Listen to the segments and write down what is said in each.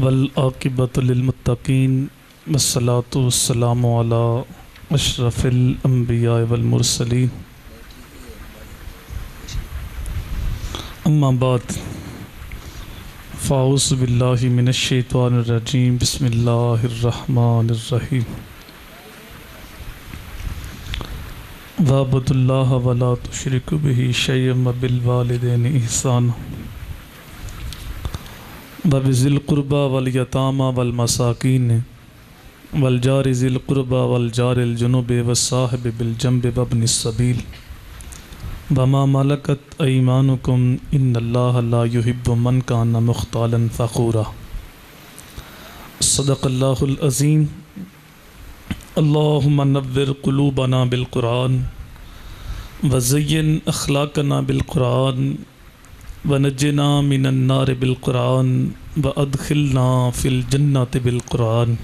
والعاقبۃ للمتقین والصلاۃ والسلام علی اشرف الانبیاء والمرسلین اما بعد فاعوذ باللہ من الشیطان الرجیم بسم اللہ الرحمن الرحیم وَاعْبُدُوا اللَّهَ وَلَا تُشْرِكُوا بِهِ شَيْئًا وَبِالْوَالِدَيْنِ إِحْسَانًا وَبِذِي الْقُرْبَى وَالْيَتَامَى وَالْمَسَاكِينِ وَالْجَارِ ذِي الْقُرْبَى وَالْجَارِ الْجُنُبِ وَالصَّاحِبِ بِالْجَنبِ وَابْنِ السَّبِيلِ وَمَا مَلَكَتْ أَيْمَانُكُمْ إِنَّ اللَّهَ لَا يُحِبُّ مَنْ كَانَ مُخْتَالًا فَخُورًا صدق اللہ العظیم اللہم نور قلوبنا بالقرآن وزین اخلاقنا بالقرآن ونجنا من النار بالقرآن وادخلنا فی الجنة بالقرآن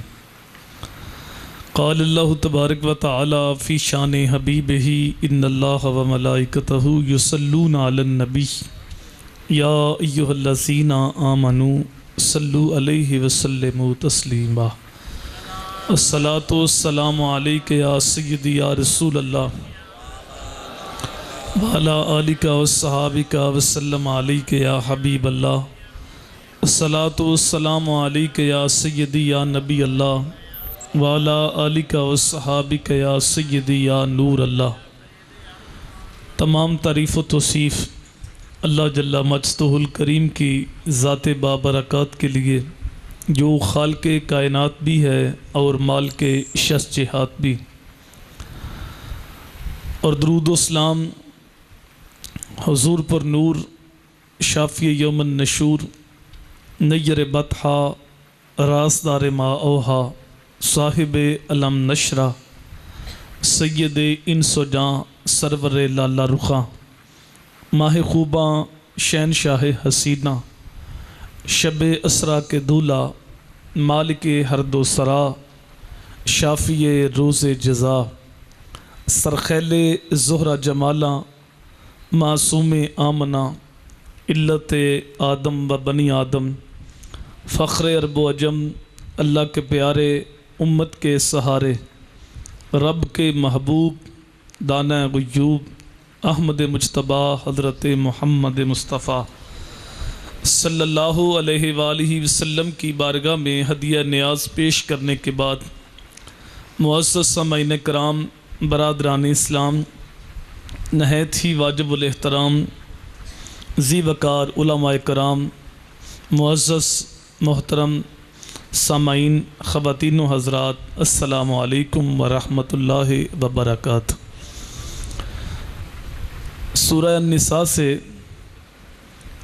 قال اللہ تبارک و تعالی فی شان حبیبہ ان اللہ وملائکتہ یصلون علی النبی یا ایہا الذین آمنوا صلوا علیہ وسلموا تسلیما الصلاۃ والسلام علیک یا سیدی یا رسول اللہ وعلی آلک وصحابک وسلم علیک یا حبیب اللہ الصلاۃ والسلام علیک یا سیدی یا نبی اللہ وعلی آلک وصحابک یا سیدی یا نور اللہ۔ تمام تعریف و توصیف اللہ جل مجدہ الکریم کی ذات بابرکات کے لیے جو خالق کائنات بھی ہے اور مالک شجاعت بھی، اور درود و سلام حضور پر نور شافی یوم النشور نیر بطحا رازدار ما اوہا صاحب علم نشرہ سید انس و جاں سرور لالا رخاں ماہ خوباں شہنشاہ حسینہ شب اسرا کے دولہ مالک ہرد و سرا شافی روز جزا سرخیل زہرہ جمالہ معصوم آمنہ علت آدم و بنی آدم فخر عرب و عجم اللہ کے پیارے امت کے سہارے رب کے محبوب دانہ غیوب احمد مجتبیٰ حضرت محمد مصطفیٰ صلی اللہ علیہ وآلہ وسلم کی بارگاہ میں ہدیہ نیاز پیش کرنے کے بعد معزز سامعین کرام، برادران اسلام، نہایت ہی واجب الاحترام ذی وقار علماء کرام، معزز محترم سامعین، خواتین و حضرات، السلام علیکم ورحمۃ اللہ وبرکاتہ۔ سورہ النساء سے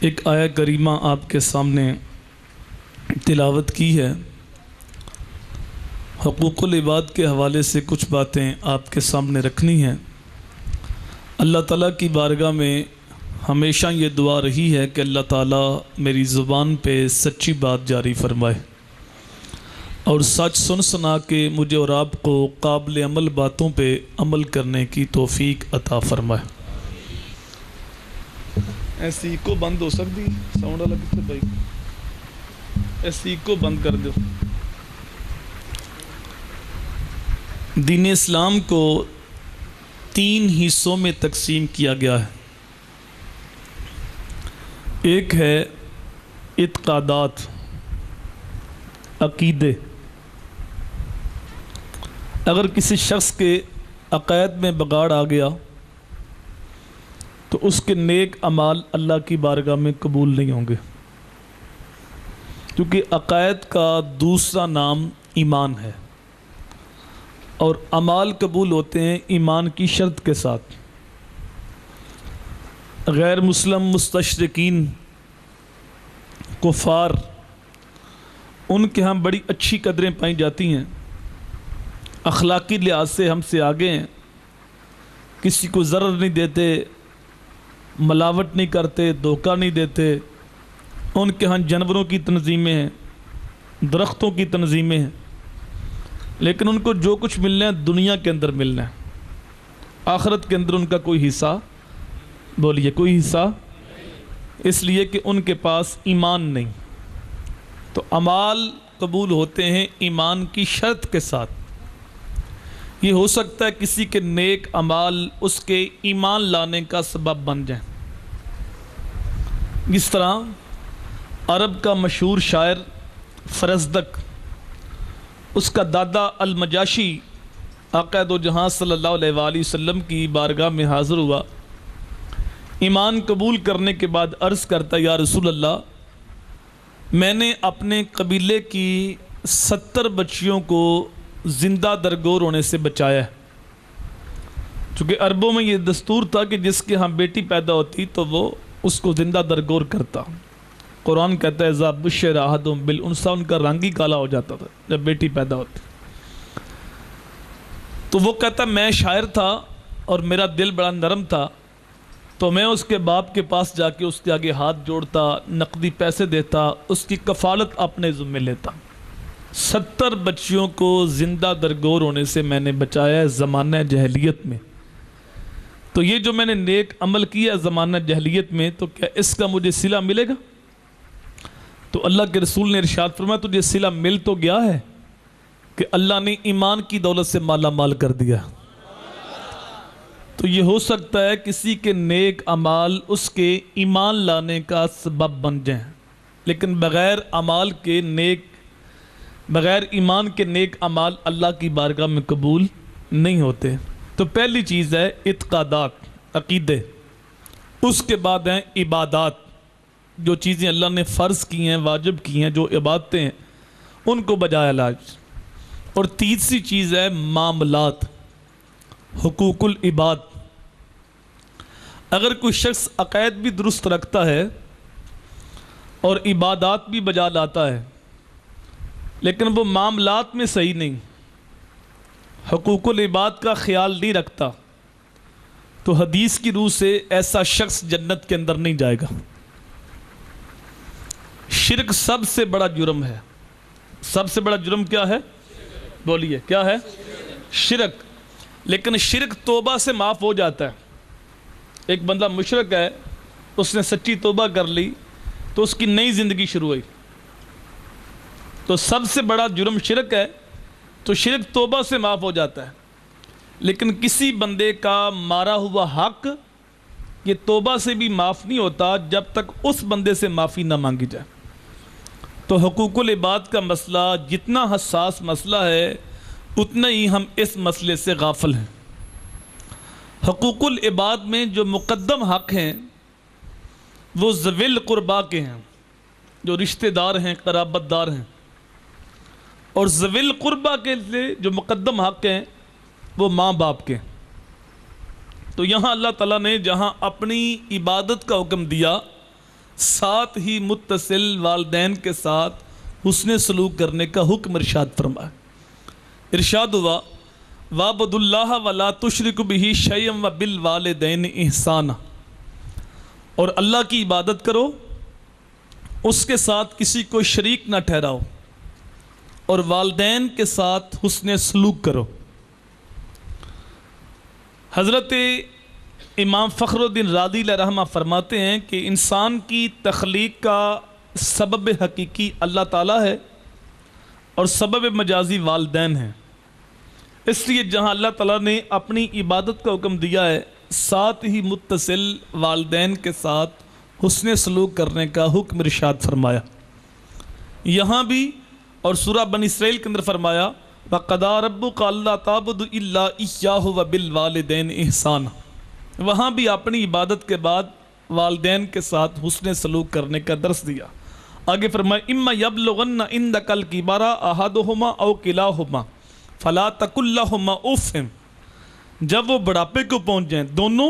ایک آیہ کریمہ آپ کے سامنے تلاوت کی ہے۔ حقوق العباد کے حوالے سے کچھ باتیں آپ کے سامنے رکھنی ہیں۔ اللہ تعالیٰ کی بارگاہ میں ہمیشہ یہ دعا رہی ہے کہ اللہ تعالیٰ میری زبان پہ سچی بات جاری فرمائے اور سچ سن سنا کے مجھے اور آپ کو قابل عمل باتوں پہ عمل کرنے کی توفیق عطا فرمائے۔ ایسی کو بند ہو سکتی ساؤنڈ والا کتنے بھائی ایسی کو بند کر دو۔ دین اسلام کو 3 حصوں میں تقسیم کیا گیا ہے۔ ایک ہے اعتقادات، عقیدے۔ اگر کسی شخص کے عقائد میں بگاڑ آ گیا تو اس کے نیک اعمال اللہ کی بارگاہ میں قبول نہیں ہوں گے، کیونکہ عقائد کا دوسرا نام ایمان ہے، اور اعمال قبول ہوتے ہیں ایمان کی شرط کے ساتھ۔ غیر مسلم مستشرقین کفار، ان کے ہاں بڑی اچھی قدریں پائی جاتی ہیں، اخلاقی لحاظ سے ہم سے آگے ہیں، کسی کو ضرر نہیں دیتے، ملاوٹ نہیں کرتے، دھوکہ نہیں دیتے۔ ان کے ہاں جانوروں کی تنظیمیں ہیں، درختوں کی تنظیمیں ہیں، لیکن ان کو جو کچھ ملنا ہے دنیا کے اندر ملنا ہے، آخرت کے اندر ان کا کوئی حصہ، بولیے کوئی حصہ، اس لیے کہ ان کے پاس ایمان نہیں۔ تو اعمال قبول ہوتے ہیں ایمان کی شرط کے ساتھ. یہ ہو سکتا ہے کسی کے نیک اعمال اس کے ایمان لانے کا سبب بن جائیں. اس طرح عرب کا مشہور شاعر فرزدق، اس کا دادا المجاشی آقا دو جہاں صلی اللہ علیہ وآلہ وسلم کی بارگاہ میں حاضر ہوا. ایمان قبول کرنے کے بعد عرض کرتا، یا رسول اللہ، میں نے اپنے قبیلے کی 70 بچیوں کو زندہ درگور ہونے سے بچایا ہے. چونکہ عربوں میں یہ دستور تھا کہ جس کے ہاں بیٹی پیدا ہوتی تو وہ اس کو زندہ درگور کرتا. قرآن کہتا ہے اذا بشر احدهم بالانثى، ان کا رنگ ہی کالا ہو جاتا تھا جب بیٹی پیدا ہوتی. تو وہ کہتا میں شاعر تھا اور میرا دل بڑا نرم تھا، تو میں اس کے باپ کے پاس جا کے اس کے آگے ہاتھ جوڑتا، نقدی پیسے دیتا، اس کی کفالت اپنے ذمہ لیتا. 70 بچیوں کو زندہ درگور ہونے سے میں نے بچایا ہے زمانہ جاہلیت میں. تو یہ جو میں نے نیک عمل کیا زمانہ جاہلیت میں، تو کیا اس کا مجھے صلہ ملے گا؟ تو اللہ کے رسول نے ارشاد فرمایا تجھے صلہ مل تو گیا ہے کہ اللہ نے ایمان کی دولت سے مالا مال کر دیا. تو یہ ہو سکتا ہے کسی کے نیک اعمال اس کے ایمان لانے کا سبب بن جائیں، لیکن بغیر ایمان کے نیک اعمال اللہ کی بارگاہ میں قبول نہیں ہوتے. تو پہلی چیز ہے اعتقادات، عقیدے. اس کے بعد ہیں عبادات، جو چیزیں اللہ نے فرض کی ہیں، واجب کی ہیں، جو عبادتیں ہیں ان کو بجائے لاج. اور تیسری چیز ہے معاملات، حقوق العباد. اگر کوئی شخص عقائد بھی درست رکھتا ہے اور عبادات بھی بجا لاتا ہے لیکن وہ معاملات میں صحیح نہیں، حقوق العباد کا خیال نہیں رکھتا، تو حدیث کی روح سے ایسا شخص جنت کے اندر نہیں جائے گا. شرک سب سے بڑا جرم ہے. سب سے بڑا جرم کیا ہے؟ بولیے کیا ہے؟ شرک. لیکن شرک توبہ سے معاف ہو جاتا ہے. ایک بندہ مشرک ہے، اس نے سچی توبہ کر لی تو اس کی نئی زندگی شروع ہوئی. تو سب سے بڑا جرم شرک ہے، تو شرک توبہ سے معاف ہو جاتا ہے. لیکن کسی بندے کا مارا ہوا حق یہ توبہ سے بھی معاف نہیں ہوتا جب تک اس بندے سے معافی نہ مانگی جائے. تو حقوق العباد کا مسئلہ جتنا حساس مسئلہ ہے اتنا ہی ہم اس مسئلے سے غافل ہیں. حقوق العباد میں جو مقدم حق ہیں وہ ذوی القربا کے ہیں، جو رشتہ دار ہیں، قرابت دار ہیں. اور ذوی القربا کے لیے جو مقدم حق ہیں وہ ماں باپ کے. تو یہاں اللہ تعالیٰ نے جہاں اپنی عبادت کا حکم دیا، ساتھ ہی متصل والدین کے ساتھ حسن سلوک کرنے کا حکم ارشاد فرمایا. ارشاد ہوا وَاعْبُدُوا اللَّهَ وَلَا تُشْرِكُوا بِهِ شَيْئًا وَبِالْوَالِدَيْنِ إِحْسَانًا. اور اللہ کی عبادت کرو، اس کے ساتھ کسی کو شریک نہ ٹھہراؤ، اور والدین کے ساتھ حسن سلوک کرو. حضرت امام فخر الدین رازی علیہ رحمہ فرماتے ہیں کہ انسان کی تخلیق کا سبب حقیقی اللہ تعالیٰ ہے اور سبب مجازی والدین ہیں. اس لیے جہاں اللہ تعالیٰ نے اپنی عبادت کا حکم دیا ہے، ساتھ ہی متصل والدین کے ساتھ حسن سلوک کرنے کا حکم ارشاد فرمایا. یہاں بھی اور سورہ بنی اسرائیل کے اندر فرمایا وَقَضَىٰ رَبُّكَ أَلَّا تَعْبُدُوا إِلَّا إِيَّاهُ وَبِالْوَالِدَيْنِ إِحْسَانًا. وہاں بھی اپنی عبادت کے بعد والدین کے ساتھ حسن سلوک کرنے کا درس دیا. آگے فرمایا اِمَّا يَبْلُغَنَّ عِندَكَ الْكِبَرَ أَحَدُهُمَا أَوْ كِلَاهُمَا فَلَا تَقُل لَّهُمَا أُفٍّ. جب وہ بڑھاپے کو پہنچ جائیں، دونوں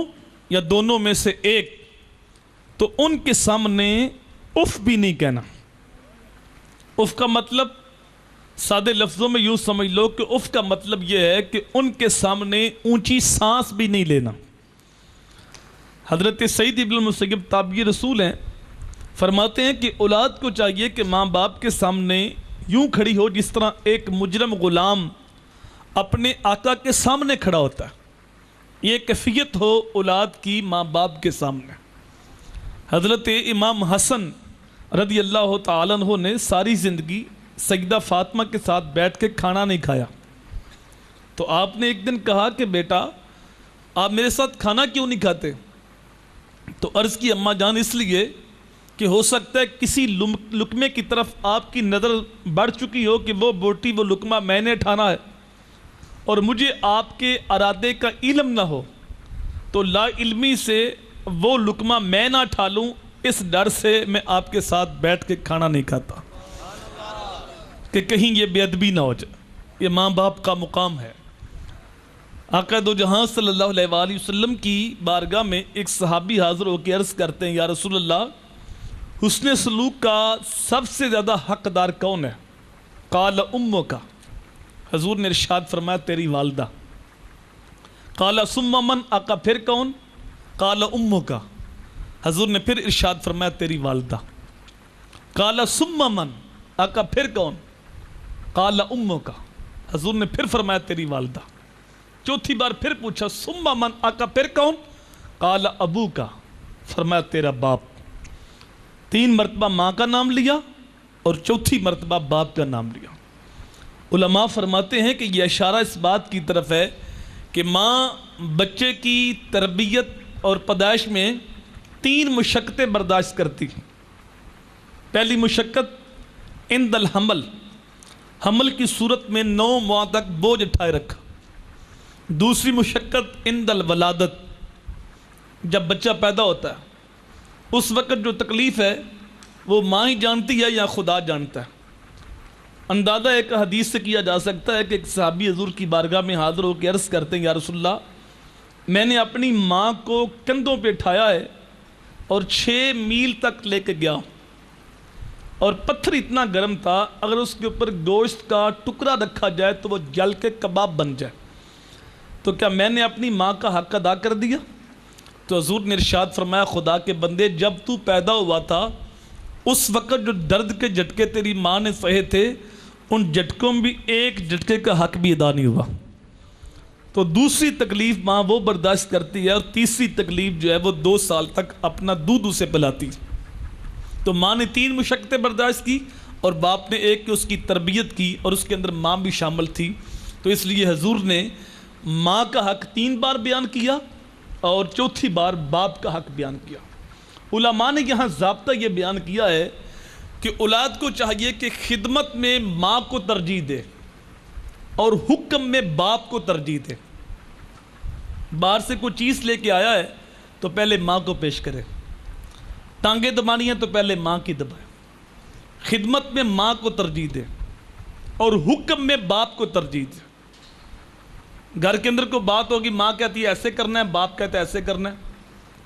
یا دونوں میں سے ایک، تو ان کے سامنے اف بھی نہیں کہنا. اف کا مطلب سادے لفظوں میں یوں سمجھ لو کہ اف کا مطلب یہ ہے کہ ان کے سامنے اونچی سانس بھی نہیں لینا. حضرت سعید ابن المسیب تابعی رسول ہیں، فرماتے ہیں کہ اولاد کو چاہیے کہ ماں باپ کے سامنے یوں کھڑی ہو جس طرح ایک مجرم غلام اپنے آقا کے سامنے کھڑا ہوتا ہے. یہ کیفیت ہو اولاد کی ماں باپ کے سامنے. حضرت امام حسن رضی اللہ تعالیٰ عنہ نے ساری زندگی سیدہ فاطمہ کے ساتھ بیٹھ کے کھانا نہیں کھایا. تو آپ نے ایک دن کہا کہ بیٹا آپ میرے ساتھ کھانا کیوں نہیں کھاتے؟ تو عرض کی اماں جان اس لیے کہ ہو سکتا ہے کسی لقمے کی طرف آپ کی نظر بڑھ چکی ہو کہ وہ بوٹی وہ لقمہ میں نے اٹھانا ہے اور مجھے آپ کے ارادے کا علم نہ ہو، تو لا علمی سے وہ لقمہ میں نہ اٹھا لوں، اس ڈر سے میں آپ کے ساتھ بیٹھ کے کھانا نہیں کھاتا کہ کہیں یہ بے ادبی نہ ہو جائے. یہ ماں باپ کا مقام ہے. آقا دو جہاں صلی اللہ علیہ وآلہ وسلم کی بارگاہ میں ایک صحابی حاضر ہو کے عرض کرتے ہیں یا رسول اللہ حسن سلوک کا سب سے زیادہ حقدار کون ہے؟ قال امک. حضور نے ارشاد فرمایا تیری والدہ. قال ثم من؟ آقا پھر کون؟ قال امک. حضور نے پھر ارشاد فرمایا تیری والدہ. قال ثم من؟ آقا پھر کون؟ قال امک. حضور نے پھر فرمایا تیری والدہ. چوتھی بار پھر پوچھا ثم من؟ آقا پھر کون؟ قال ابوک. فرمایا تیرا باپ. 3 مرتبہ ماں کا نام لیا اور چوتھی مرتبہ باپ کا نام لیا. علماء فرماتے ہیں کہ یہ اشارہ اس بات کی طرف ہے کہ ماں بچے کی تربیت اور پیدائش میں 3 مشقتیں برداشت کرتی ہیں. پہلی مشقت عند الحمل، حمل کی صورت میں 9 ماہ تک بوجھ اٹھائے رکھا. دوسری مشقت عند الولادت، جب بچہ پیدا ہوتا ہے اس وقت جو تکلیف ہے وہ ماں ہی جانتی ہے یا خدا جانتا ہے. اندازہ ایک حدیث سے کیا جا سکتا ہے کہ ایک صحابی حضور کی بارگاہ میں حاضر ہو کے عرض کرتے ہیں یا رسول اللہ میں نے اپنی ماں کو کندھوں پہ اٹھایا ہے اور 6 میل تک لے کے گیا اور پتھر اتنا گرم تھا اگر اس کے اوپر گوشت کا ٹکڑا رکھا جائے تو وہ جل کے کباب بن جائے. تو کیا میں نے اپنی ماں کا حق ادا کر دیا؟ تو حضور نے ارشاد فرمایا خدا کے بندے جب تو پیدا ہوا تھا اس وقت جو درد کے جھٹکے تیری ماں نے سہے تھے ان جھٹکوں میں بھی ایک جھٹکے کا حق بھی ادا نہیں ہوا. تو دوسری تکلیف ماں وہ برداشت کرتی ہے اور تیسری تکلیف جو ہے وہ 2 سال تک اپنا دودھ اسے پلاتی. تو ماں نے 3 مشقتیں برداشت کی اور باپ نے ایک کہ اس کی تربیت کی اور اس کے اندر ماں بھی شامل تھی. تو اس لیے حضور نے ماں کا حق 3 بار بیان کیا اور چوتھی بار باپ کا حق بیان کیا. علماء نے یہاں ضابطہ یہ بیان کیا ہے کہ اولاد کو چاہیے کہ خدمت میں ماں کو ترجیح دے اور حکم میں باپ کو ترجیح دے. باہر سے کوئی چیز لے کے آیا ہے تو پہلے ماں کو پیش کرے. ٹانگیں دبانی ہیں تو پہلے ماں کی دبائے. خدمت میں ماں کو ترجیح دے اور حکم میں باپ کو ترجیح دے. گھر کے اندر کوئی بات ہوگی ماں کہتی ہے ایسے کرنا ہے باپ کہتا ہے ایسے کرنا ہے.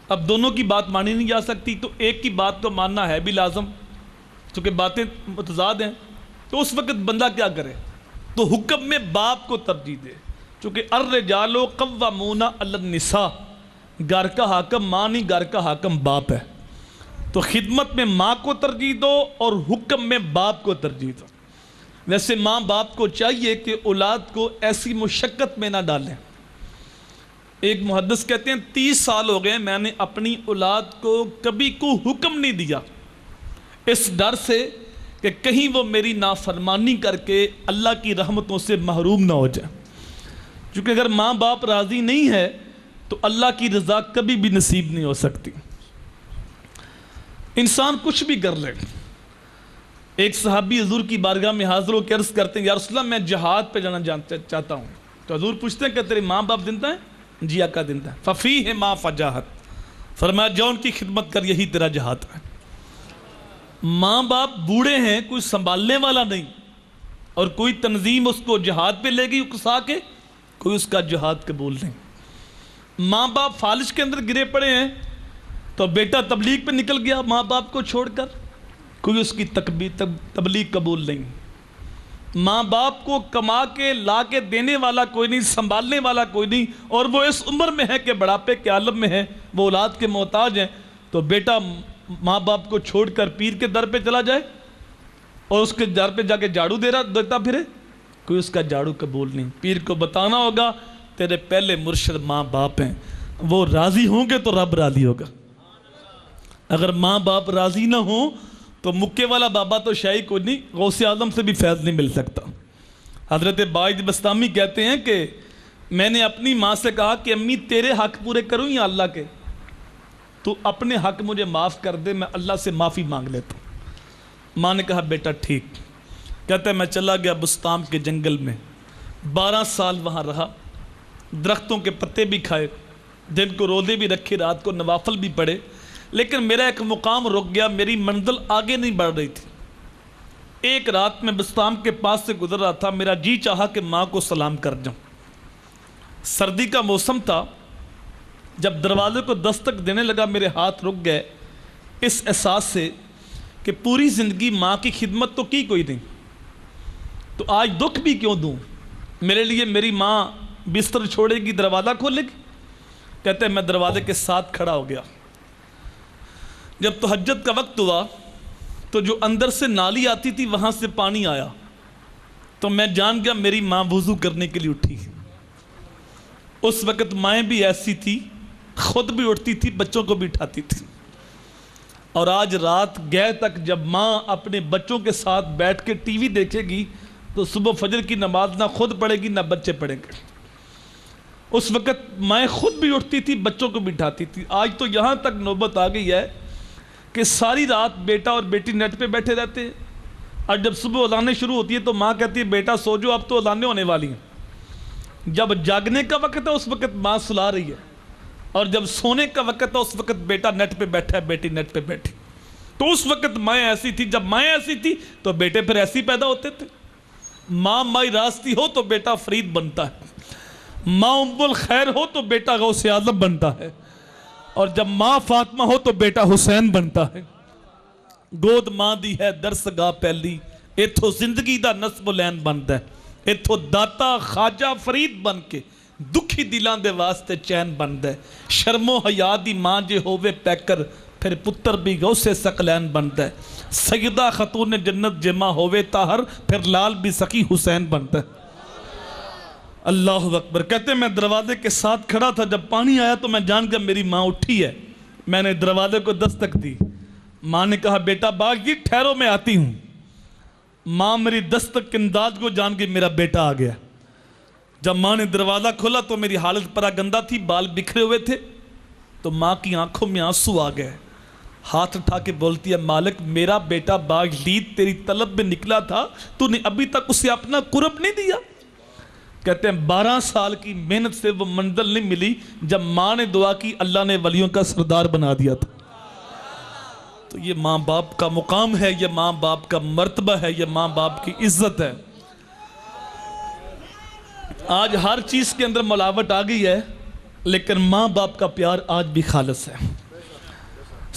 اب دونوں کی بات مانی نہیں جا سکتی تو ایک کی بات کو ماننا ہے بھی لازم چونکہ باتیں متضاد ہیں. تو اس وقت بندہ کیا کرے؟ تو حکم میں باپ کو ترجیح دے چونکہ الرجال قوامون علی النساء. گھر کا حاکم ماں نہیں گھر کا حاکم باپ ہے. تو خدمت میں ماں کو ترجیح دو اور حکم میں باپ کو ترجیح دو. ویسے ماں باپ کو چاہیے کہ اولاد کو ایسی مشقت میں نہ ڈالیں. ایک محدث کہتے ہیں 30 سال ہو گئے میں نے اپنی اولاد کو کبھی کو حکم نہیں دیا اس ڈر سے کہ کہیں وہ میری نافرمانی کر کے اللہ کی رحمتوں سے محروم نہ ہو جائے. کیونکہ اگر ماں باپ راضی نہیں ہے تو اللہ کی رضا کبھی بھی نصیب نہیں ہو سکتی. انسان کچھ بھی کر لے. ایک صحابی حضور کی بارگاہ میں حاضر ہو کے عرض کرتے ہیں یا رسول اللہ میں جہاد پہ جانا چاہتا ہوں. تو حضور پوچھتے ہیں کہ تیرے ماں باپ زندہ ہیں؟ جی آقا زندہ ہیں. ففیہ ما فجاہت. فرمایا جو ان کی خدمت کر یہی تیرا جہاد ہے. ماں باپ بوڑھے ہیں کوئی سنبھالنے والا نہیں اور کوئی تنظیم اس کو جہاد پہ لے گئی اکسا کے کوئی اس کا جہاد قبول نہیں. ماں باپ فالج کے اندر گرے پڑے ہیں تو بیٹا تبلیغ پہ نکل گیا ماں باپ کو چھوڑ کر کوئی اس کی تبلیغ قبول نہیں. ماں باپ کو کما کے لا کے دینے والا کوئی نہیں سنبھالنے والا کوئی نہیں اور وہ اس عمر میں ہے کہ بڑھاپے کے عالم میں ہے وہ اولاد کے محتاج ہیں. تو بیٹا ماں باپ کو چھوڑ کر پیر کے در پہ چلا جائے اور اس کے در پہ جا کے جھاڑو دیتا پھرے کوئی اس کا جھاڑو قبول نہیں. پیر کو بتانا ہوگا تیرے پہلے مرشد ماں باپ ہیں وہ راضی ہوں گے تو رب راضی ہوگا. اگر ماں باپ راضی نہ ہوں تو مکے والا بابا تو شاہی کوئی نہیں، غوث اعظم سے بھی فیض نہیں مل سکتا۔ حضرت باعث بستامی کہتے ہیں کہ میں نے اپنی ماں سے کہا کہ امی تیرے حق پورے کروں یا اللہ کے؟ تو اپنے حق مجھے معاف کر دے، میں اللہ سے معافی مانگ لیتا ہوں۔ ماں نے کہا بیٹا ٹھیک۔ کہتا ہے میں چلا گیا بستام کے جنگل میں، 12 سال وہاں رہا، درختوں کے پتے بھی کھائے، دن کو روزے بھی رکھے، رات کو نوافل بھی پڑھے، لیکن میرا ایک مقام رک گیا، میری منزل آگے نہیں بڑھ رہی تھی۔ ایک رات میں بستام کے پاس سے گزر رہا تھا، میرا جی چاہا کہ ماں کو سلام کر جاؤں۔ سردی کا موسم تھا، جب دروازے کو دستک دینے لگا میرے ہاتھ رک گئے، اس احساس سے کہ پوری زندگی ماں کی خدمت تو کی کوئی نہیں، تو آج دکھ بھی کیوں دوں؟ میرے لیے میری ماں بستر چھوڑے گی، دروازہ کھولے گی؟ کہتے ہیں میں دروازے کے ساتھ کھڑا ہو گیا۔ جب تہجد کا وقت ہوا تو جو اندر سے نالی آتی تھی وہاں سے پانی آیا، تو میں جان گیا میری ماں وضو کرنے کے لیے اٹھی۔ اس وقت مائیں بھی ایسی تھی، خود بھی اٹھتی تھی، بچوں کو بھی اٹھاتی تھی۔ اور آج رات گئے تک جب ماں اپنے بچوں کے ساتھ بیٹھ کے ٹی وی دیکھے گی تو صبح فجر کی نماز نہ خود پڑھے گی نہ بچے پڑھیں گے۔ اس وقت مائیں خود بھی اٹھتی تھی، بچوں کو بھی اٹھاتی تھی۔ آج تو یہاں تک نوبت آ گئی ہے کہ ساری رات بیٹا اور بیٹی نیٹ پہ بیٹھے رہتے ہیں، اور جب صبح اذانیں شروع ہوتی ہے تو ماں کہتی ہے بیٹا سو جو، اب تو اذانیں ہونے والی ہیں۔ جب جاگنے کا وقت ہے اس وقت ماں سلا رہی ہے، اور جب سونے کا وقت ہے اس وقت بیٹا نیٹ پہ بیٹھا ہے، بیٹی نیٹ پہ بیٹھی۔ تو اس وقت مائیں ایسی تھی، جب مائیں ایسی تھی تو بیٹے پھر ایسی پیدا ہوتے تھے۔ ماں مائی راستی ہو تو بیٹا فرید بنتا ہے، ماں ام الخیر ہو تو بیٹا غوث اعظم بنتا ہے، اور جب ماں فاطمہ ہو تو بیٹا حسین بنتا ہے۔ گود ماں دی ہے درس گاہ پہلی، ایتھو زندگی دا نصب و لین بنتا ہے، ایتھو داتا خواجہ فرید بن کے دکھی دلان دے واسطے چین بنتا ہے۔ شرم و حیا دی ماں جے ہووے پیکر، پھر پتر بھی غوث ثقلین بنتا ہے۔ سیدہ خاتون جنت جے ماں ہووے طاہر، پھر لال بھی سخی حسین بنتا ہے۔ اللہ اکبر۔ کہتے ہیں میں دروازے کے ساتھ کھڑا تھا، جب پانی آیا تو میں جان گیا میری ماں اٹھی ہے۔ میں نے دروازے کو دستک دی، ماں نے کہا بیٹا باغ جی ٹھہرو میں آتی ہوں۔ ماں میری دستک کے انداز کو جان کے میرا بیٹا آ گیا۔ جب ماں نے دروازہ کھولا تو میری حالت پراگندہ تھی، بال بکھرے ہوئے تھے، تو ماں کی آنکھوں میں آنسو آ گئے، ہاتھ اٹھا کے بولتی ہے مالک میرا بیٹا باغ لید تیری طلب میں نکلا تھا، تو نے ابھی تک اسے اپنا قرب نہیں دیا۔ کہتے ہیں 12 سال کی محنت سے وہ منزل نہیں ملی، جب ماں نے دعا کی اللہ نے ولیوں کا سردار بنا دیا تھا۔ تو یہ ماں باپ کا مقام ہے، یہ ماں باپ کا مرتبہ ہے، یہ ماں باپ کی عزت ہے۔ آج ہر چیز کے اندر ملاوٹ آ گئی ہے، لیکن ماں باپ کا پیار آج بھی خالص ہے۔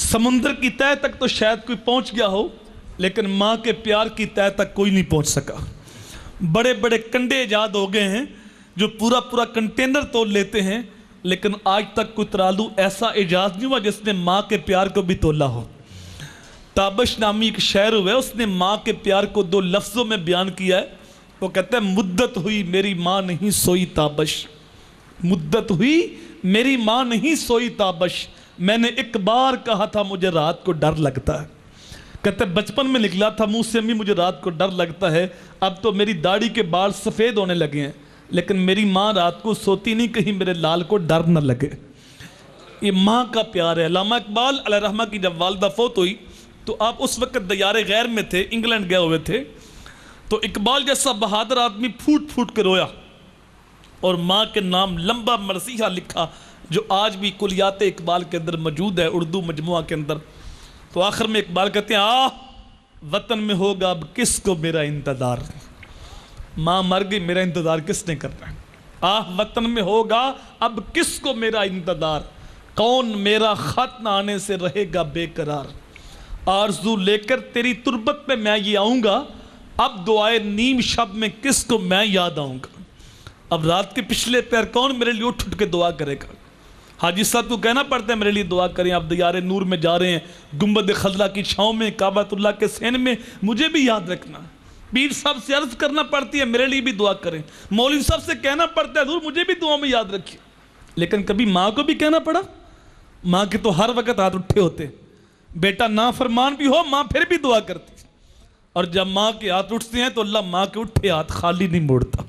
سمندر کی تہہ تک تو شاید کوئی پہنچ گیا ہو، لیکن ماں کے پیار کی تہہ تک کوئی نہیں پہنچ سکا۔ بڑے بڑے کنڈے ایجاد ہو گئے ہیں جو پورا پورا کنٹینر تول لیتے ہیں، لیکن آج تک کوئی ترازو ایسا ایجاد نہیں ہوا جس نے ماں کے پیار کو بھی تولا ہو۔ تابش نامی ایک شاعر ہوئے، اس نے ماں کے پیار کو 2 لفظوں میں بیان کیا ہے۔ وہ کہتا ہے مدت ہوئی میری ماں نہیں سوئی تابش، مدت ہوئی میری ماں نہیں سوئی تابش، میں نے ایک بار کہا تھا مجھے رات کو ڈر لگتا ہے۔ کہتے ہیں بچپن میں نکلا تھا منہ سے امی مجھے رات کو ڈر لگتا ہے، اب تو میری داڑھی کے بال سفید ہونے لگے ہیں، لیکن میری ماں رات کو سوتی نہیں کہیں میرے لال کو ڈر نہ لگے۔ یہ ماں کا پیار ہے۔ علامہ اقبال علیہ رحمہ کی جب والدہ فوت ہوئی تو آپ اس وقت دیار غیر میں تھے، انگلینڈ گئے ہوئے تھے، تو اقبال جیسا بہادر آدمی پھوٹ پھوٹ کے رویا اور ماں کے نام لمبا مرثیہ لکھا جو آج بھی کلیات اقبال کے اندر موجود ہے، اردو مجموعہ کے اندر۔ تو آخر میں اقبال کہتے ہیں وطن میں ہوگا اب کس کو میرا انتظار، ماں مر گئی میرا انتظار کس نے کرنا ہے؟ وطن میں ہوگا اب کس کو میرا انتظار، کون میرا خط نہ آنے سے رہے گا بے قرار، آرزو لے کر تیری تربت پہ میں یہ آؤں گا، اب دعائے نیم شب میں کس کو میں یاد آؤں گا۔ اب رات کے پچھلے پیر کون میرے لیے اٹھ کے دعا کرے گا؟ حاجی صاحب کو کہنا پڑتا ہے میرے لیے دعا کریں، آپ دیار نور میں جا رہے ہیں، گنبد خضرا کی چھاؤں میں، کعبۃ اللہ کے سین میں، مجھے بھی یاد رکھنا۔ پیر صاحب سے عرض کرنا پڑتی ہے میرے لیے بھی دعا کریں، مولوی صاحب سے کہنا پڑتا ہے حضور مجھے بھی دعا میں یاد رکھیے، لیکن کبھی ماں کو بھی کہنا پڑا؟ ماں کے تو ہر وقت ہاتھ اٹھے ہوتے، بیٹا نافرمان بھی ہو ماں پھر بھی دعا کرتی، اور جب ماں کے ہاتھ اٹھتے ہیں تو اللہ ماں کے اٹھے ہاتھ خالی نہیں موڑتا۔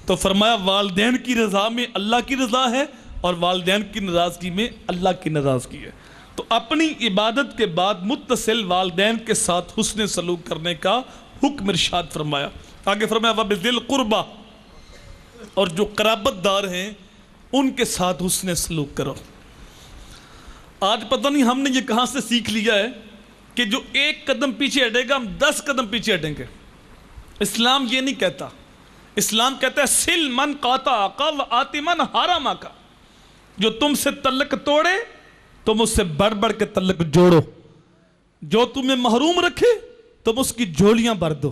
تو فرمایا والدین کی رضا میں اللہ کی رضا ہے، اور والدین کی ناراضگی میں اللہ کی ناراضگی ہے۔ تو اپنی عبادت کے بعد متصل والدین کے ساتھ حسن سلوک کرنے کا حکم ارشاد فرمایا۔ آگے فرمایا وَبِذِي الْقُرْبَى، اور جو قرابت دار ہیں ان کے ساتھ حسن سلوک کرو۔ آج پتہ نہیں ہم نے یہ کہاں سے سیکھ لیا ہے کہ جو ایک قدم پیچھے ہٹے گا ہم 10 قدم پیچھے ہٹیں گے۔ اسلام یہ نہیں کہتا، اسلام کہتا ہے سل من قاطعک وآت من حرمک، جو تم سے تعلق توڑے تم اس سے بڑھ بڑھ کے تعلق جوڑو، جو تمہیں محروم رکھے تم اس کی جھولیاں بھر دو،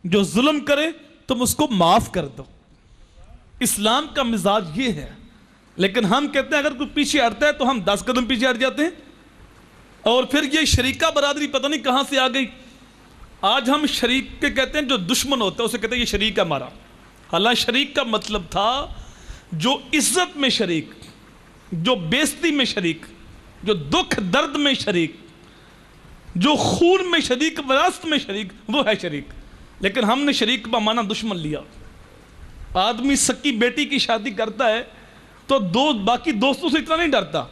جو ظلم کرے تم اس کو معاف کر دو۔ اسلام کا مزاج یہ ہے، لیکن ہم کہتے ہیں اگر کوئی پیچھے ہٹتا ہے تو ہم 10 قدم پیچھے ہٹ جاتے ہیں، اور پھر یہ شریکہ برادری پتہ نہیں کہاں سے آ گئی۔ آج ہم شریک کے کہتے ہیں جو دشمن ہوتا ہے اسے کہتے ہیں یہ شریک ہے ہمارا، حالانکہ شریک کا مطلب تھا جو عزت میں شریک، جو بیزتی میں شریک، جو دکھ درد میں شریک، جو خون میں شریک، وراثت میں شریک، وہ ہے شریک۔ لیکن ہم نے شریک کا معنی دشمن لیا۔ آدمی سکی بیٹی کی شادی کرتا ہے تو باقی دوستوں سے اتنا نہیں ڈرتا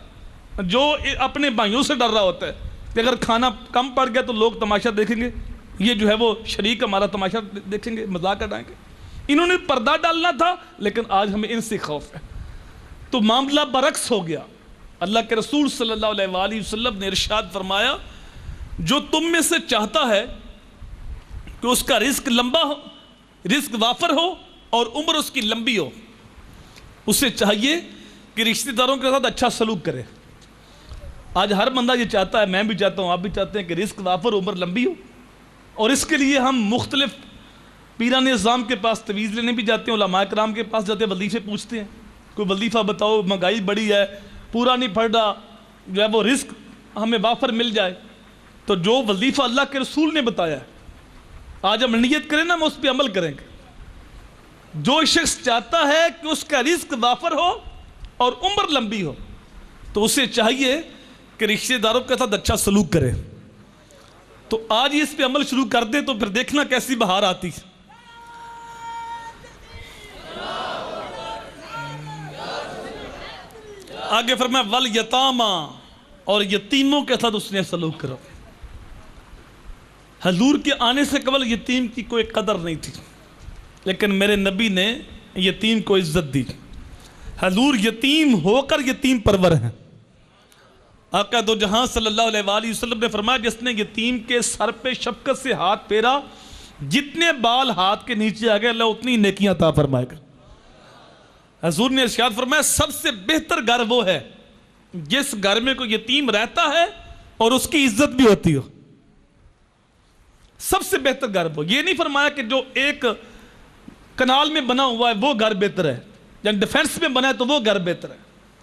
جو اپنے بھائیوں سے ڈر رہا ہوتا ہے کہ اگر کھانا کم پڑ گیا تو لوگ تماشا دیکھیں گے، یہ جو ہے وہ شریک ہمارا تماشا دیکھیں گے، مذاق اڑائیں گے۔ انہوں نے پردہ ڈالنا تھا، لیکن آج ہمیں ان سے خوف ہے، تو معاملہ برعکس ہو گیا۔ اللہ کے رسول صلی اللہ علیہ وآلہ وسلم نے ارشاد فرمایا جو تم میں سے چاہتا ہے کہ اس کا رزق لمبا ہو، رزق وافر ہو اور عمر اس کی لمبی ہو، اسے چاہیے کہ رشتہ داروں کے ساتھ اچھا سلوک کرے۔ آج ہر بندہ یہ چاہتا ہے، میں بھی چاہتا ہوں، آپ بھی چاہتے ہیں کہ رزق وافر عمر لمبی ہو، اور اس کے لیے ہم مختلف پیران اعظام کے پاس تویز لینے بھی جاتے ہیں، علماء کرام کے پاس جاتے ہیں، وظیفے پوچھتے ہیں، کوئی وظیفہ بتاؤ، مہنگائی بڑی ہے، پورا نہیں پڑ رہا، جو ہے وہ رزق ہمیں وافر مل جائے۔ تو جو وظیفہ اللہ کے رسول نے بتایا ہے آج ہم نیت کریں نا، ہم اس پہ عمل کریں گے۔ جو شخص چاہتا ہے کہ اس کا رزق وافر ہو اور عمر لمبی ہو تو اسے چاہیے کہ رشتہ داروں کے ساتھ اچھا سلوک کرے۔ تو آج اس پہ عمل شروع کر دے تو پھر دیکھنا کیسی بہار آتی۔ آگے فرمایا والیتاما، اور یتیموں کے ساتھ اس نے سلوک کرو۔ حضور کے آنے سے قبل یتیم کی کوئی قدر نہیں تھی، لیکن میرے نبی نے یتیم کو عزت دی۔ حضور یتیم ہو کر یتیم پرور ہیں۔ آقا دو جہاں صلی اللہ علیہ وآلہ وسلم نے فرمایا جس نے یتیم کے سر پہ شفقت سے ہاتھ پھیرا، جتنے بال ہاتھ کے نیچے آ گئے اللہ اتنی نیکیاں عطا فرمائے گا۔ حضور نے ارشاد فرمایا سب سے بہتر گھر وہ ہے جس گھر میں کوئی یتیم رہتا ہے اور اس کی عزت بھی ہوتی ہو۔ سب سے بہتر گھر وہ، یہ نہیں فرمایا کہ جو ایک کنال میں بنا ہوا ہے وہ گھر بہتر ہے، یا ڈیفنس میں بنا ہے تو وہ گھر بہتر ہے،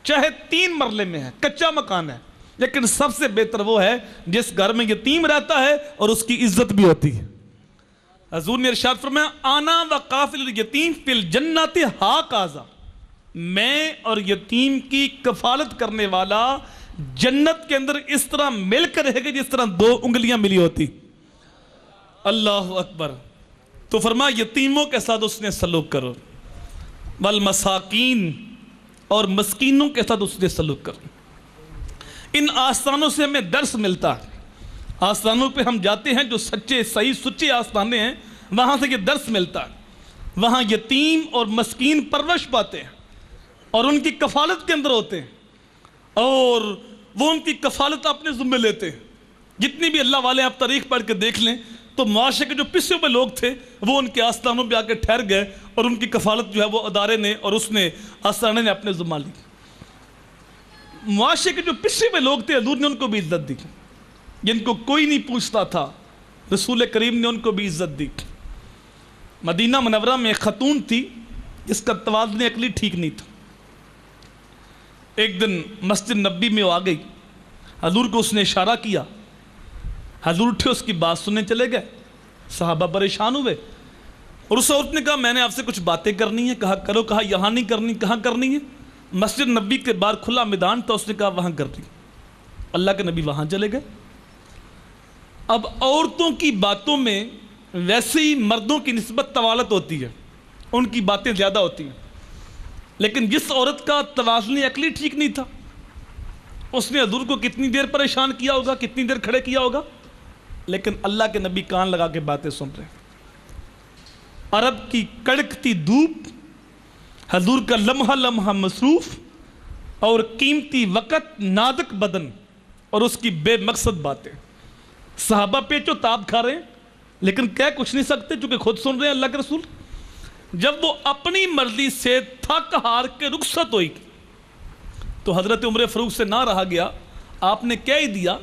چاہے 3 مرلے میں ہے، کچا مکان ہے، لیکن سب سے بہتر وہ ہے جس گھر میں یتیم رہتا ہے اور اس کی عزت بھی ہوتی ہے۔ حضور نے ارشاد فرمایا آنا وقافل الیتیم فی الجنت ہاکذا، میں اور یتیم کی کفالت کرنے والا جنت کے اندر اس طرح مل کر رہے گا جس طرح 2 انگلیاں ملی ہوتی۔ اللہ اکبر۔ تو فرمایا یتیموں کے ساتھ اس نے سلوک کرو، والمساکین، اور مسکینوں کے ساتھ اس نے سلوک کرو۔ ان آستانوں سے ہمیں درس ملتا ہے، آستانوں پہ ہم جاتے ہیں جو سچے صحیح سچے آستانے ہیں، وہاں سے یہ درس ملتا ہے۔ وہاں یتیم اور مسکین پرورش پاتے ہیں اور ان کی کفالت کے اندر ہوتے ہیں، اور وہ ان کی کفالت اپنے ذمہ لیتے ہیں۔ جتنی بھی اللہ والے آپ تاریخ پڑھ کے دیکھ لیں تو معاشرے کے جو پسے ہوئے لوگ تھے وہ ان کے آستانوں پہ آ کے ٹھہر گئے، اور ان کی کفالت جو ہے وہ ادارے نے اور اس نے آستانے نے اپنے ذمہ لی۔ معاشرے کے جو پسے ہوئے لوگ تھے حضور نے ان کو بھی عزت دی، جن کو کوئی نہیں پوچھتا تھا رسول کریم نے ان کو بھی عزت دی۔ مدینہ منورہ میں ایک خاتون تھی جس کا توازن عقلی ٹھیک نہیں تھا۔ ایک دن مسجد نبی میں وہ آ گئی، حضور کو اس نے اشارہ کیا، حضور اٹھے اس کی بات سننے چلے گئے، صحابہ پریشان ہوئے، اور اس عورت نے کہا میں نے آپ سے کچھ باتیں کرنی ہیں۔ کہا کرو، کہا یہاں نہیں کرنی، کہاں کرنی ہے؟ مسجد نبی کے باہر کھلا میدان تھا، اس نے کہا وہاں کرنی۔ اللہ کے نبی وہاں چلے گئے۔ اب عورتوں کی باتوں میں ویسے ہی مردوں کی نسبت طوالت ہوتی ہے، ان کی باتیں زیادہ ہوتی ہیں، لیکن جس عورت کا توازن عقلی ٹھیک نہیں تھا، اس نے حضور کو کتنی دیر پریشان کیا ہوگا، کتنی دیر کھڑے کیا ہوگا، لیکن اللہ کے نبی کان لگا کے باتیں سن رہے ہیں۔ عرب کی کڑکتی دھوپ، حضور کا لمحہ لمحہ مصروف اور قیمتی وقت، نازک بدن اور اس کی بے مقصد باتیں۔ صحابہ پیچو تاب کھا رہے ہیں لیکن کہہ کچھ نہیں سکتے چونکہ خود سن رہے ہیں اللہ کے رسول۔ جب وہ اپنی مرضی سے تھک ہار کے رخصت ہوئی تو حضرت عمر فاروق سے نہ رہا گیا، آپ نے کہہ ہی دیا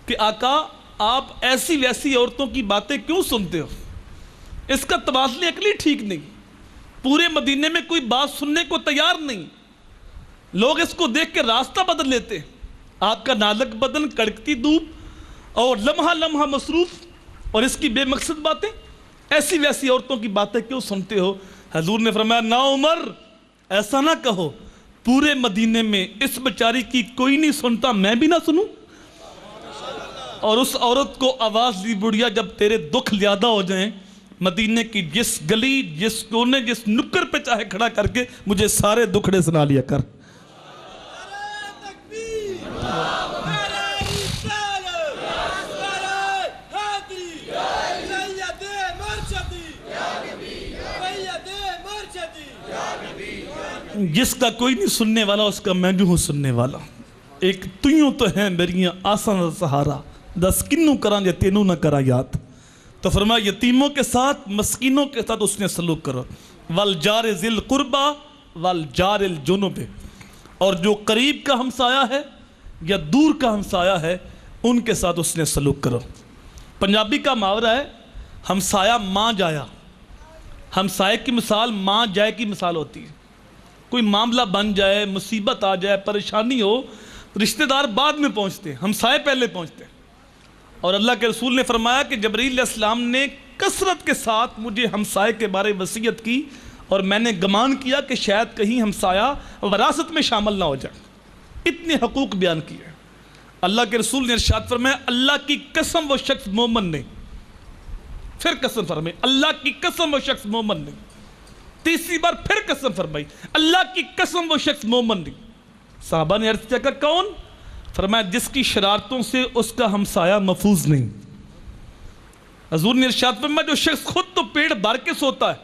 کہ آقا آپ ایسی ویسی عورتوں کی باتیں کیوں سنتے ہو، اس کا توازن عقلی ٹھیک نہیں، پورے مدینے میں کوئی بات سننے کو تیار نہیں، لوگ اس کو دیکھ کے راستہ بدل لیتے، آپ کا نازک بدن، کڑکتی دھوپ اور لمحہ لمحہ مصروف اور اس کی بے مقصد باتیں، ایسی ویسی عورتوں کی باتیں کیوں سنتے ہو؟ حضور نے فرمایا نا عمر ایسا نہ کہو، پورے مدینے میں اس بیچاری کی کوئی نہیں سنتا، میں بھی نہ سنوں؟ اور اس عورت کو آواز دی، بڑھیا جب تیرے دکھ زیادہ ہو جائیں مدینے کی جس گلی، جس کونے، جس نکر پہ چاہے کھڑا کر کے مجھے سارے دکھڑے سنا لیا کر۔ جس کا کوئی نہیں سننے والا اس کا میں جو ہوں سننے والا، ایک تیوں تو ہیں میریاں آسان سہارا، دس کنوں کراں یا تینوں نہ کراں یاد۔ تو فرمایا یتیموں کے ساتھ، مسکینوں کے ساتھ اس نے سلوک کرو، والجار ذی القربى والجار الجنب، اور جو قریب کا ہمسایہ ہے یا دور کا ہمسایہ ہے ان کے ساتھ اس نے سلوک کرو۔ پنجابی کا محاورہ ہے ہمسایہ ماں جایا، ہمسائے کی مثال ماں جائے کی مثال ہوتی ہے۔ کوئی معاملہ بن جائے، مصیبت آ جائے، پریشانی ہو، رشتہ دار بعد میں پہنچتے ہیں، ہمسائے پہلے پہنچتے ہیں۔ اور اللہ کے رسول نے فرمایا کہ جبرائیل علیہ السلام نے کثرت کے ساتھ مجھے ہمسائے کے بارے وصیت کی اور میں نے گمان کیا کہ شاید کہیں ہمسایہ وراثت میں شامل نہ ہو جائے، اتنے حقوق بیان کیے۔ اللہ کے رسول نے ارشاد فرمایا اللہ کی قسم وہ شخص مومن نہیں، پھر قسم فرمائی اللہ کی قسم وہ شخص مومن نہیں، تیسری بار پھر قسم فرمائی اللہ کی قسم وہ شخص مومن نہیں۔ صحابہ نے عرض کیا کون؟ فرمایا جس کی شرارتوں سے اس کا ہمسایہ محفوظ نہیں۔ حضور نے ارشاد فرمایا جو شخص خود تو پیٹ بھر کے سوتا ہے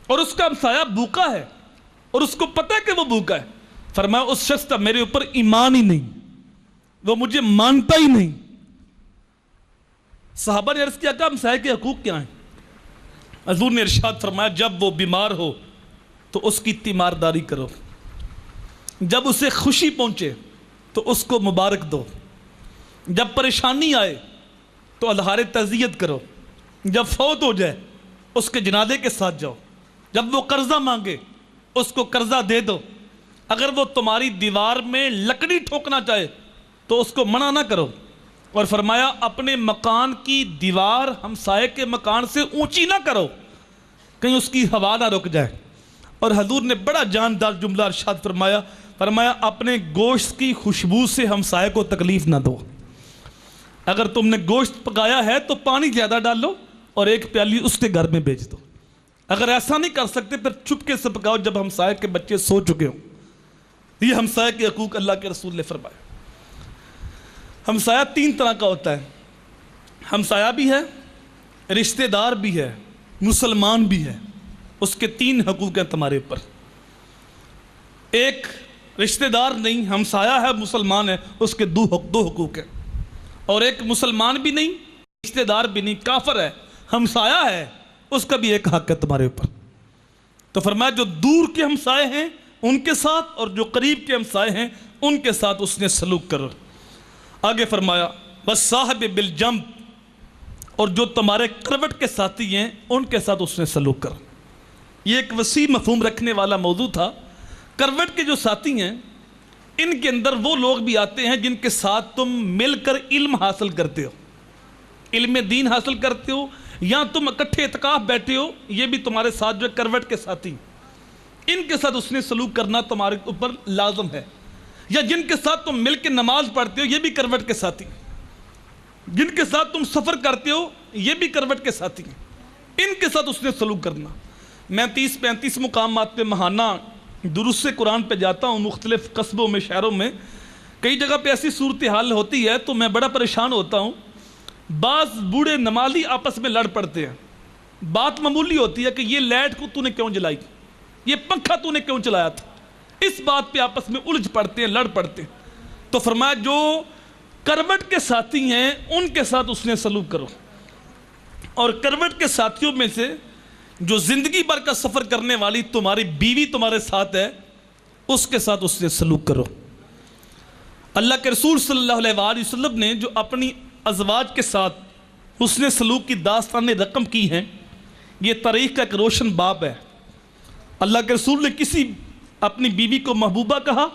اور اس کا ہمسایہ بھوکا ہے اور اس کو پتہ ہے کہ وہ بھوکا ہے، فرمایا اس شخص کا میرے اوپر ایمان ہی نہیں، وہ مجھے مانتا ہی نہیں۔ صحابہ نے عرض کیا کہ ہمسایہ کے حقوق کیا ہیں؟ حضور نے ارشاد فرمایا جب وہ بیمار ہو تو اس کی تیمارداری کرو، جب اسے خوشی پہنچے تو اس کو مبارک دو، جب پریشانی آئے تو اظہار تعزیت کرو، جب فوت ہو جائے اس کے جنازے کے ساتھ جاؤ، جب وہ قرضہ مانگے اس کو قرضہ دے دو، اگر وہ تمہاری دیوار میں لکڑی ٹھوکنا چاہے تو اس کو منع نہ کرو، اور فرمایا اپنے مکان کی دیوار ہمسائے کے مکان سے اونچی نہ کرو کہیں اس کی ہوا نہ رک جائے۔ اور حضور نے بڑا جاندار جملہ ارشاد فرمایا اپنے گوشت کی خوشبو سے ہمسائے کو تکلیف نہ دو، اگر تم نے گوشت پکایا ہے تو پانی زیادہ ڈال لو اور ایک پیالی اس کے گھر میں بیچ دو، اگر ایسا نہیں کر سکتے پھر چپکے سے پکاؤ جب ہمسائے کے بچے سو چکے ہوں۔ یہ ہمسائے کے حقوق اللہ کے رسول نے فرمایا۔ ہمسایہ تین طرح کا ہوتا ہے، ہمسایہ بھی ہے، رشتہ دار بھی ہے، مسلمان بھی ہے، اس کے تین حقوق ہیں تمہارے اوپر۔ ایک رشتہ دار نہیں، ہمسایہ ہے، مسلمان ہے، اس کے دو حقوق ہیں، اور ایک مسلمان بھی نہیں، رشتہ دار بھی نہیں، کافر ہے، ہمسایہ ہے، اس کا بھی ایک حق ہے تمہارے اوپر۔ تو فرمایا جو دور کے ہمسائے ہیں ان کے ساتھ اور جو قریب کے ہمسائے ہیں ان کے ساتھ اس نے سلوک کرو۔ آگے فرمایا وَالصَّاحِبِ بِالْجَنْبِ، اور جو تمہارے کروٹ کے ساتھی ہیں ان کے ساتھ اس نے سلوک کرو۔ یہ ایک وسیع مفہوم رکھنے والا موضوع تھا۔ کروٹ کے جو ساتھی ہیں ان کے اندر وہ لوگ بھی آتے ہیں جن کے ساتھ تم مل کر علم حاصل کرتے ہو، علم دین حاصل کرتے ہو، یا تم اکٹھے اعتکاف بیٹھے ہو، یہ بھی تمہارے ساتھ جو کروٹ کے ساتھی، ان کے ساتھ اس نے سلوک کرنا تمہارے اوپر لازم ہے۔ یا جن کے ساتھ تم مل کے نماز پڑھتے ہو یہ بھی کروٹ کے ساتھی، جن کے ساتھ تم سفر کرتے ہو یہ بھی کروٹ کے ساتھی ہیں، ان کے ساتھ اس نے سلوک کرنا۔ میں 30-35 مقامات پہ ماہانہ دروس قرآن پہ جاتا ہوں، مختلف قصبوں میں، شہروں میں، کئی جگہ پہ ایسی صورتحال ہوتی ہے تو میں بڑا پریشان ہوتا ہوں۔ بعض بوڑھے نمازی آپس میں لڑ پڑتے ہیں، بات معمولی ہوتی ہے کہ یہ لائٹ کو تو نے کیوں جلائی، یہ پنکھا تو نے کیوں چلایا تھا، اس بات پہ آپس میں الجھ پڑتے ہیں، لڑ پڑتے ہیں۔ تو فرمایا جو کروٹ کے ساتھی ہیں ان کے ساتھ اس نے سلوک کرو، اور کروٹ کے ساتھیوں میں سے جو زندگی بھر کا سفر کرنے والی تمہاری بیوی تمہارے ساتھ ہے اس کے ساتھ اس نے سلوک کرو۔ اللہ کے رسول صلی اللہ علیہ وآلہ وسلم نے جو اپنی ازواج کے ساتھ حسن سلوک کی داستانیں رقم کی ہیں، یہ تاریخ کا ایک روشن باب ہے۔ اللہ کے رسول نے کسی اپنی بیوی کو محبوبہ کہا،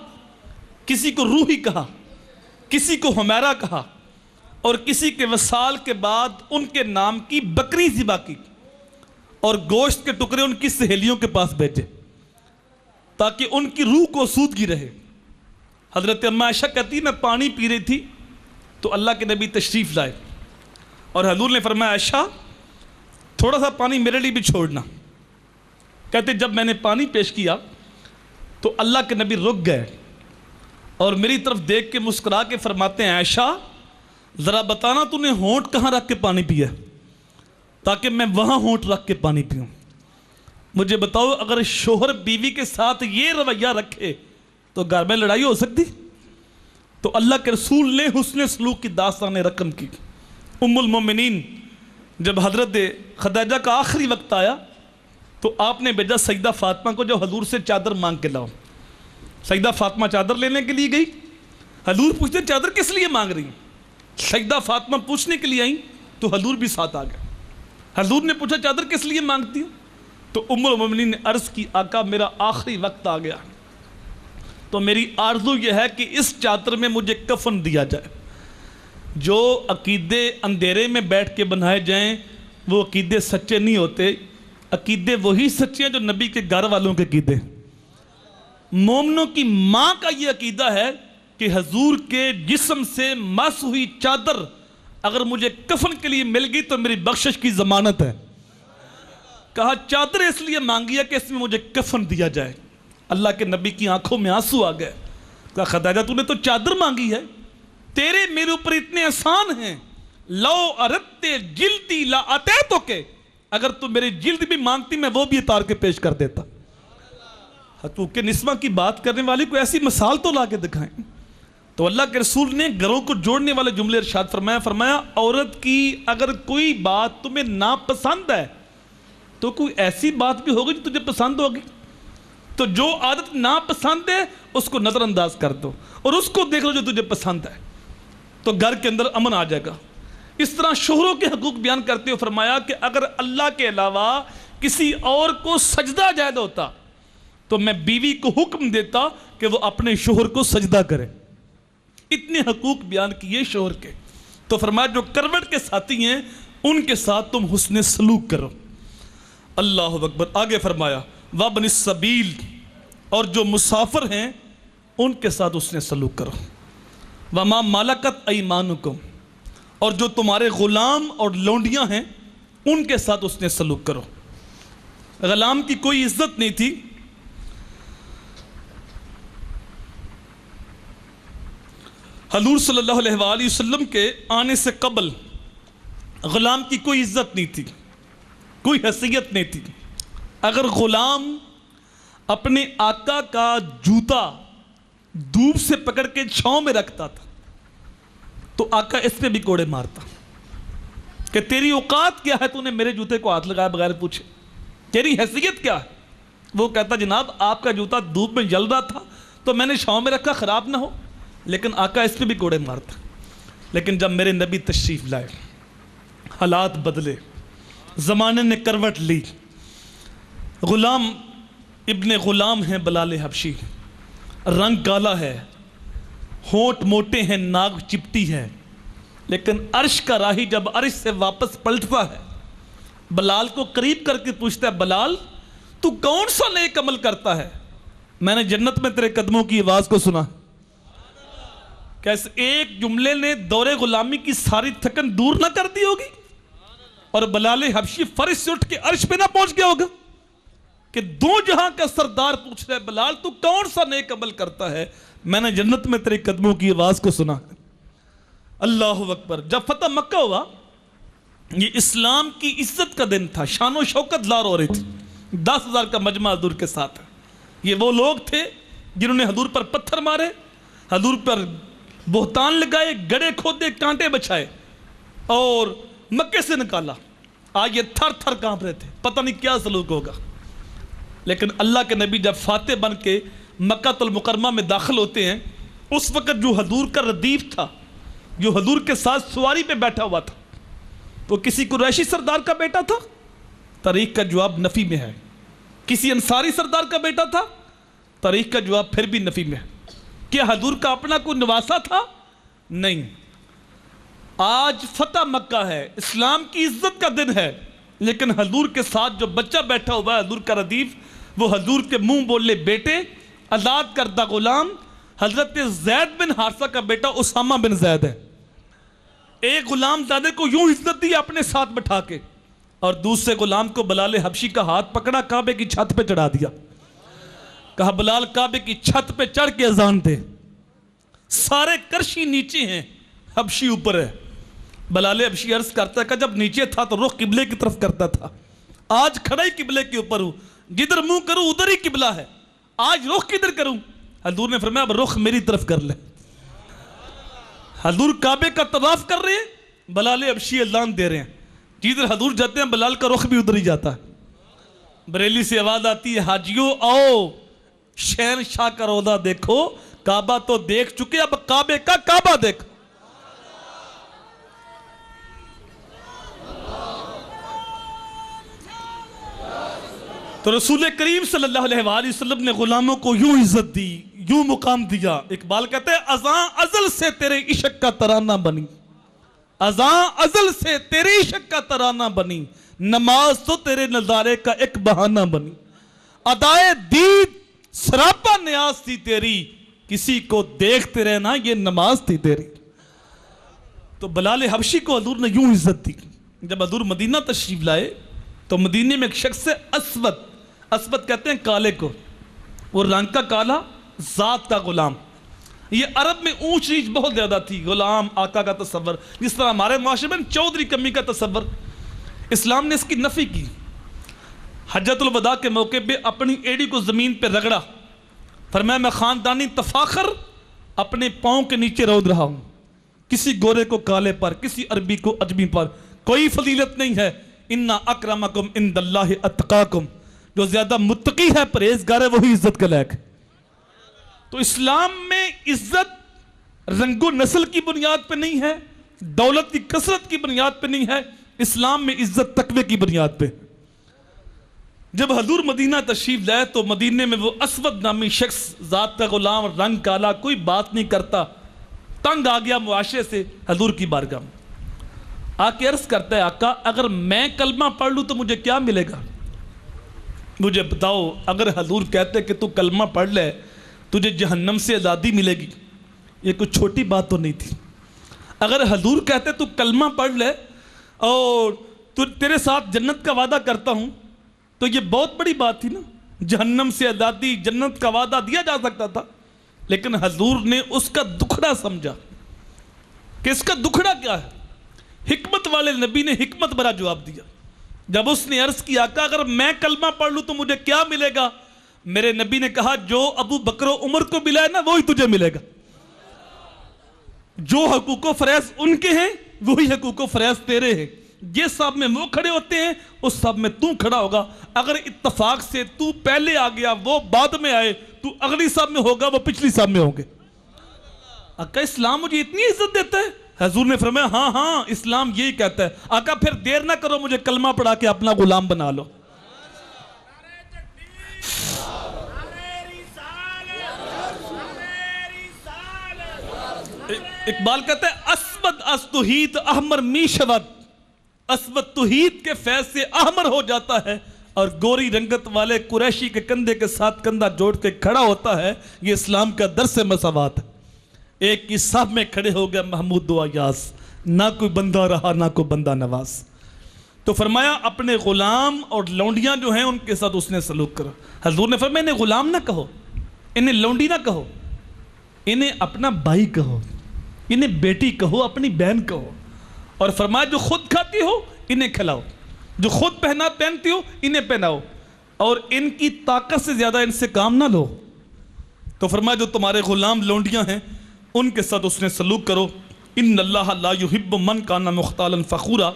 کسی کو روحی کہا، کسی کو حمیرہ کہا، اور کسی کے وصال کے بعد ان کے نام کی بکری ذبح کی اور گوشت کے ٹکڑے ان کی سہیلیوں کے پاس بھیجے تاکہ ان کی روح کو سودگی رہے۔ حضرت اماں عائشہ کہتی میں پانی پی رہی تھی تو اللہ کے نبی تشریف لائے اور حضور نے فرمایا عائشہ تھوڑا سا پانی میرے لیے بھی چھوڑنا۔ کہتے جب میں نے پانی پیش کیا تو اللہ کے نبی رک گئے اور میری طرف دیکھ کے مسکرا کے فرماتے ہیں عائشہ ذرا بتانا تو نے ہونٹ کہاں رکھ کے پانی پیا تاکہ میں وہاں ہونٹ رکھ کے پانی پیوں۔ مجھے بتاؤ اگر شوہر بیوی کے ساتھ یہ رویہ رکھے تو گھر میں لڑائی ہو سکتی؟ تو اللہ کے رسول نے حسن سلوک کی داستان رقم کی۔ ام المومنین جب حضرت خدیجہ کا آخری وقت آیا تو آپ نے بھیجا سیدہ فاطمہ کو جو حضور سے چادر مانگ کے لاؤ۔ سیدہ فاطمہ چادر لینے کے لیے گئی، حضور پوچھتے چادر کس لیے مانگ رہی ہیں؟ سیدہ فاطمہ پوچھنے کے لیے آئیں تو حضور بھی ساتھ آ گئے۔ حضور نے پوچھا چادر کس لیے مانگتی ہوں؟ تو ام المومنین نے عرض کی آقا میرا آخری وقت آ گیا تو میری آرزو یہ ہے کہ اس چادر میں مجھے کفن دیا جائے۔ جو عقیدے اندھیرے میں بیٹھ کے بنائے جائیں وہ عقیدے سچے نہیں ہوتے، عقیدے وہی سچے ہیں جو نبی کے گھر والوں کے عقیدے۔ مومنوں کی ماں کا یہ عقیدہ ہے کہ حضور کے جسم سے مس ہوئی چادر اگر مجھے کفن کے لیے مل گئی تو میری بخشش کی ضمانت ہے۔ کہا چادر اس لیے مانگی ہے کہ اس میں مجھے کفن دیا جائے۔ اللہ کے نبی کی آنکھوں میں آنسو آ گئے۔ کہا خدیجہ تو نے تو چادر مانگی ہے، تیرے میرے اوپر اتنے احسان ہیں، لو اردت جلدی لا اتیتو کے، اگر تو میری جلد بھی مانگتی میں وہ بھی اتار کے پیش کر دیتا۔ حقوق نسواں کی بات کرنے والی کو ایسی مثال تو لا کے دکھائیں۔ تو اللہ کے رسول نے گھروں کو جوڑنے والے جملے ارشاد فرمایا عورت کی اگر کوئی بات تمہیں ناپسند ہے تو کوئی ایسی بات بھی ہوگی جو تجھے پسند ہوگی، تو جو عادت ناپسند ہے اس کو نظر انداز کر دو اور اس کو دیکھ لو جو تجھے پسند ہے، تو گھر کے اندر امن آ جائے گا۔ اس طرح شوہروں کے حقوق بیان کرتے ہوئے فرمایا کہ اگر اللہ کے علاوہ کسی اور کو سجدہ جائز ہوتا تو میں بیوی کو حکم دیتا کہ وہ اپنے شوہر کو سجدہ کرے۔ اتنے حقوق بیان کیے شوہر کے، تو فرمایا جو کروٹ کے ساتھی ہیں ان کے ساتھ تم حسن سلوک کرو۔ اللہ اکبر۔ آگے فرمایا وابن السبیل، اور جو مسافر ہیں ان کے ساتھ حسن سلوک کرو۔ وما ملکت ایمانکم، اور جو تمہارے غلام اور لونڈیاں ہیں ان کے ساتھ حسن سلوک کرو۔ غلام کی کوئی عزت نہیں تھی، حضور صلی اللہ علیہ وآلہ وسلم کے آنے سے قبل غلام کی کوئی عزت نہیں تھی، کوئی حیثیت نہیں تھی۔ اگر غلام اپنے آقا کا جوتا دھوپ سے پکڑ کے چھاؤں میں رکھتا تھا تو آقا اس پہ بھی کوڑے مارتا کہ تیری اوقات کیا ہے، تو نے میرے جوتے کو ہاتھ لگایا بغیر پوچھے، تیری حیثیت کیا ہے؟ وہ کہتا جناب آپ کا جوتا دھوپ میں جل رہا تھا تو میں نے چھاؤں میں رکھا خراب نہ ہو، لیکن آقا اس پہ بھی کوڑے مارتا۔ لیکن جب میرے نبی تشریف لائے، حالات بدلے، زمانے نے کروٹ لی، غلام ابن غلام ہیں بلال حبشی، رنگ کالا ہے، ہونٹ موٹے ہیں، ناک چپٹی ہے، لیکن عرش کا راہی جب عرش سے واپس پلٹتا ہے بلال کو قریب کر کے پوچھتا ہے بلال تو کون سا نیک عمل کرتا ہے؟ میں نے جنت میں تیرے قدموں کی آواز کو سنا، کیسے ایک جملے نے دور غلامی کی ساری تھکن دور نہ کر دی ہوگی؟ اور بلال حبشی فرش سے اٹھ کے عرش پہ نہ پہنچ گیا ہوگا کہ دو جہاں کا سردار پوچھ رہا ہے بلال تو کون سا نیک عمل کرتا ہے؟ میں نے جنت میں تیرے قدموں کی آواز کو سنا۔ اللہ اکبر۔ جب فتح مکہ ہوا، یہ اسلام کی عزت کا دن تھا، شان و شوکت لار ہو رہی تھی، 10,000 کا مجمع حضور کے ساتھ۔ یہ وہ لوگ تھے جنہوں نے حضور پر پتھر مارے، حضور پر بہتان لگائے، گڑے کھودے، کانٹے بچھائے اور مکے سے نکالا۔ آج یہ تھر تھر کانپ رہے تھے، پتہ نہیں کیا سلوک ہوگا۔ لیکن اللہ کے نبی جب فاتح بن کے مکہ المکرمہ میں داخل ہوتے ہیں، اس وقت جو حضور کا ردیف تھا، جو حضور کے ساتھ سواری پہ بیٹھا ہوا تھا، وہ کسی قریشی سردار کا بیٹا تھا؟ تاریخ کا جواب نفی میں ہے۔ کسی انصاری سردار کا بیٹا تھا؟ تاریخ کا جواب پھر بھی نفی میں ہے۔ کیا حضور کا اپنا کوئی نواسا تھا؟ نہیں۔ آج فتح مکہ ہے، اسلام کی عزت کا دن ہے، لیکن حضور کے ساتھ جو بچہ بیٹھا ہوا ہے، حضور کا ردیف، وہ حضور کے منہ بولے بیٹے، آزاد کردہ غلام حضرت زید بن حارثہ کا بیٹا اسامہ بن زید ہے۔ ایک غلام زادے کو یوں عزت دی اپنے ساتھ بٹھا کے، اور دوسرے غلام کو بلال حبشی کا ہاتھ پکڑا، کعبے کی چھت پہ چڑھا دیا، کہا بلال کعبے کی چھت پہ چڑھ کے اذان دے۔ سارے کرشی نیچے ہیں، حبشی اوپر ہے۔ بلال حبشی عرض کرتا ہے کہ جب نیچے تھا تو رخ قبلے کی طرف کرتا تھا، آج کھڑا ہی قبلے کے اوپر ہوں، جدھر منہ کروں ادھر ہی قبلہ ہے، آج رخ کدھر کروں؟ حضور نے فرمایا اب رخ میری طرف کر لے۔ حضور کعبے کا طواف کر رہے ہیں، بلال حبشی اذان دے رہے ہیں، جدھر حضور جاتے ہیں بلال کا رخ بھی ادھر ہی جاتا ہے۔ بریلی سے آواز آتی ہے حاجیوں آؤ، شہنشاہ کا روضہ دیکھو، کعبہ تو دیکھ چکے، اب کعبے کا کعبہ دیکھو۔ تو رسول کریم صلی اللہ علیہ وآلہ وسلم نے غلاموں کو یوں عزت دی، یوں مقام دیا۔ اقبال کہتے ہیں اذاں ازل سے تیرے عشق کا ترانہ بنی، اذاں ازل سے تیرے عشق کا ترانہ بنی، نماز تو تیرے نظارے کا ایک بہانہ بنی، ادائے دید سراپا نیاز تھی تیری، کسی کو دیکھتے رہنا یہ نماز تھی تیری۔ تو بلال حبشی کو حضور نے یوں عزت دی۔ جب حضور مدینہ تشریف لائے تو مدینے میں ایک شخص ہے اسود، اسود کہتے ہیں کالے کو، وہ رنگ کا کالا، ذات کا غلام۔ یہ عرب میں اونچ نیچ بہت زیادہ تھی، غلام آقا کا تصور، جس طرح ہمارے معاشرے میں چودھری کمی کا تصور۔ اسلام نے اس کی نفی کی۔ حجۃ الوداع کے موقع پہ اپنی ایڑی کو زمین پہ رگڑا، فرمایا میں خاندانی تفاخر اپنے پاؤں کے نیچے رود رہا ہوں، کسی گورے کو کالے پر، کسی عربی کو عجمی پر کوئی فضیلت نہیں ہے۔ اِنَّ أَكْرَمَكُمْ عِنْدَ اللَّهِ أَتْقَاكُمْ، جو زیادہ متقی ہے پرہیزگار ہے وہی عزت کا لائق ہے۔ تو اسلام میں عزت رنگ و نسل کی بنیاد پہ نہیں ہے، دولت کی کثرت کی بنیاد پہ نہیں ہے، اسلام میں عزت تقوی کی بنیاد پہ۔ جب حضور مدینہ تشریف لائے تو مدینے میں وہ اسود نامی شخص، ذات کا غلام، رنگ کالا، کوئی بات نہیں کرتا، تنگ آ گیا معاشرے سے حضور کی بارگاہ میں آ کے عرض کرتا ہے آقا اگر میں کلمہ پڑھ لوں تو مجھے کیا ملے گا؟ مجھے بتاؤ، اگر حضور کہتے کہ تو کلمہ پڑھ لے تجھے جہنم سے آزادی ملے گی، یہ کوئی چھوٹی بات تو نہیں تھی۔ اگر حضور کہتے تو کلمہ پڑھ لے اور تیرے ساتھ جنت کا وعدہ کرتا ہوں تو یہ بہت بڑی بات تھی نا، جہنم سے آزادی، جنت کا وعدہ دیا جا سکتا تھا، لیکن حضور نے اس کا دکھڑا سمجھا کہ اس کا دکھڑا کیا ہے۔ حکمت والے نبی نے حکمت بھرا جواب دیا۔ جب اس نے عرض کیا آقا اگر میں کلمہ پڑھ لوں تو مجھے کیا ملے گا؟ میرے نبی نے کہا جو ابو بکر و عمر کو ملا ہے نا وہی تجھے ملے گا، جو حقوق و فریض ان کے ہیں وہی حقوق و فریض تیرے ہیں، یہ صاحب میں وہ کھڑے ہوتے ہیں اس صاحب میں تو کھڑا ہوگا، اگر اتفاق سے تو پہلے آ گیا وہ بعد میں آئے تو اگلی صاحب میں ہوگا وہ پچھلی صاحب میں ہوں گے۔ آقا اسلام مجھے اتنی عزت دیتا ہے؟ حضور نے فرمایا ہاں ہاں اسلام یہی کہتا ہے۔ آقا پھر دیر نہ کرو، مجھے کلمہ پڑھا کے اپنا غلام بنا لو۔ اقبال کہتا ہے اسود از توحید احمر می شود، اسود توحید کے فیض سے احمر ہو جاتا ہے اور گوری رنگت والے قریشی کے کندھے کے ساتھ کندھا جوڑ کے کھڑا ہوتا ہے۔ یہ اسلام کا درس مساوات ہے۔ ایک کی صف میں کھڑے ہو گئے محمود و ایاز، نہ کوئی بندہ رہا نہ کوئی بندہ نواز۔ تو فرمایا اپنے غلام اور لونڈیاں جو ہیں ان کے ساتھ اس نے سلوک کرا۔ حضور نے فرمایا انہیں غلام نہ کہو، انہیں لونڈی نہ کہو، انہیں اپنا بھائی کہو، انہیں بیٹی کہو، اپنی بہن کہو، اور فرمایا جو خود کھاتی ہو انہیں کھلاؤ، جو خود پہنتی ہو انہیں پہناؤ، اور ان کی طاقت سے زیادہ ان سے کام نہ لو۔ تو فرمایا جو تمہارے غلام لونڈیاں ہیں ان کے ساتھ اس نے سلوک کرو۔ ان اللہ لا یحب من کان مختالا فخورا،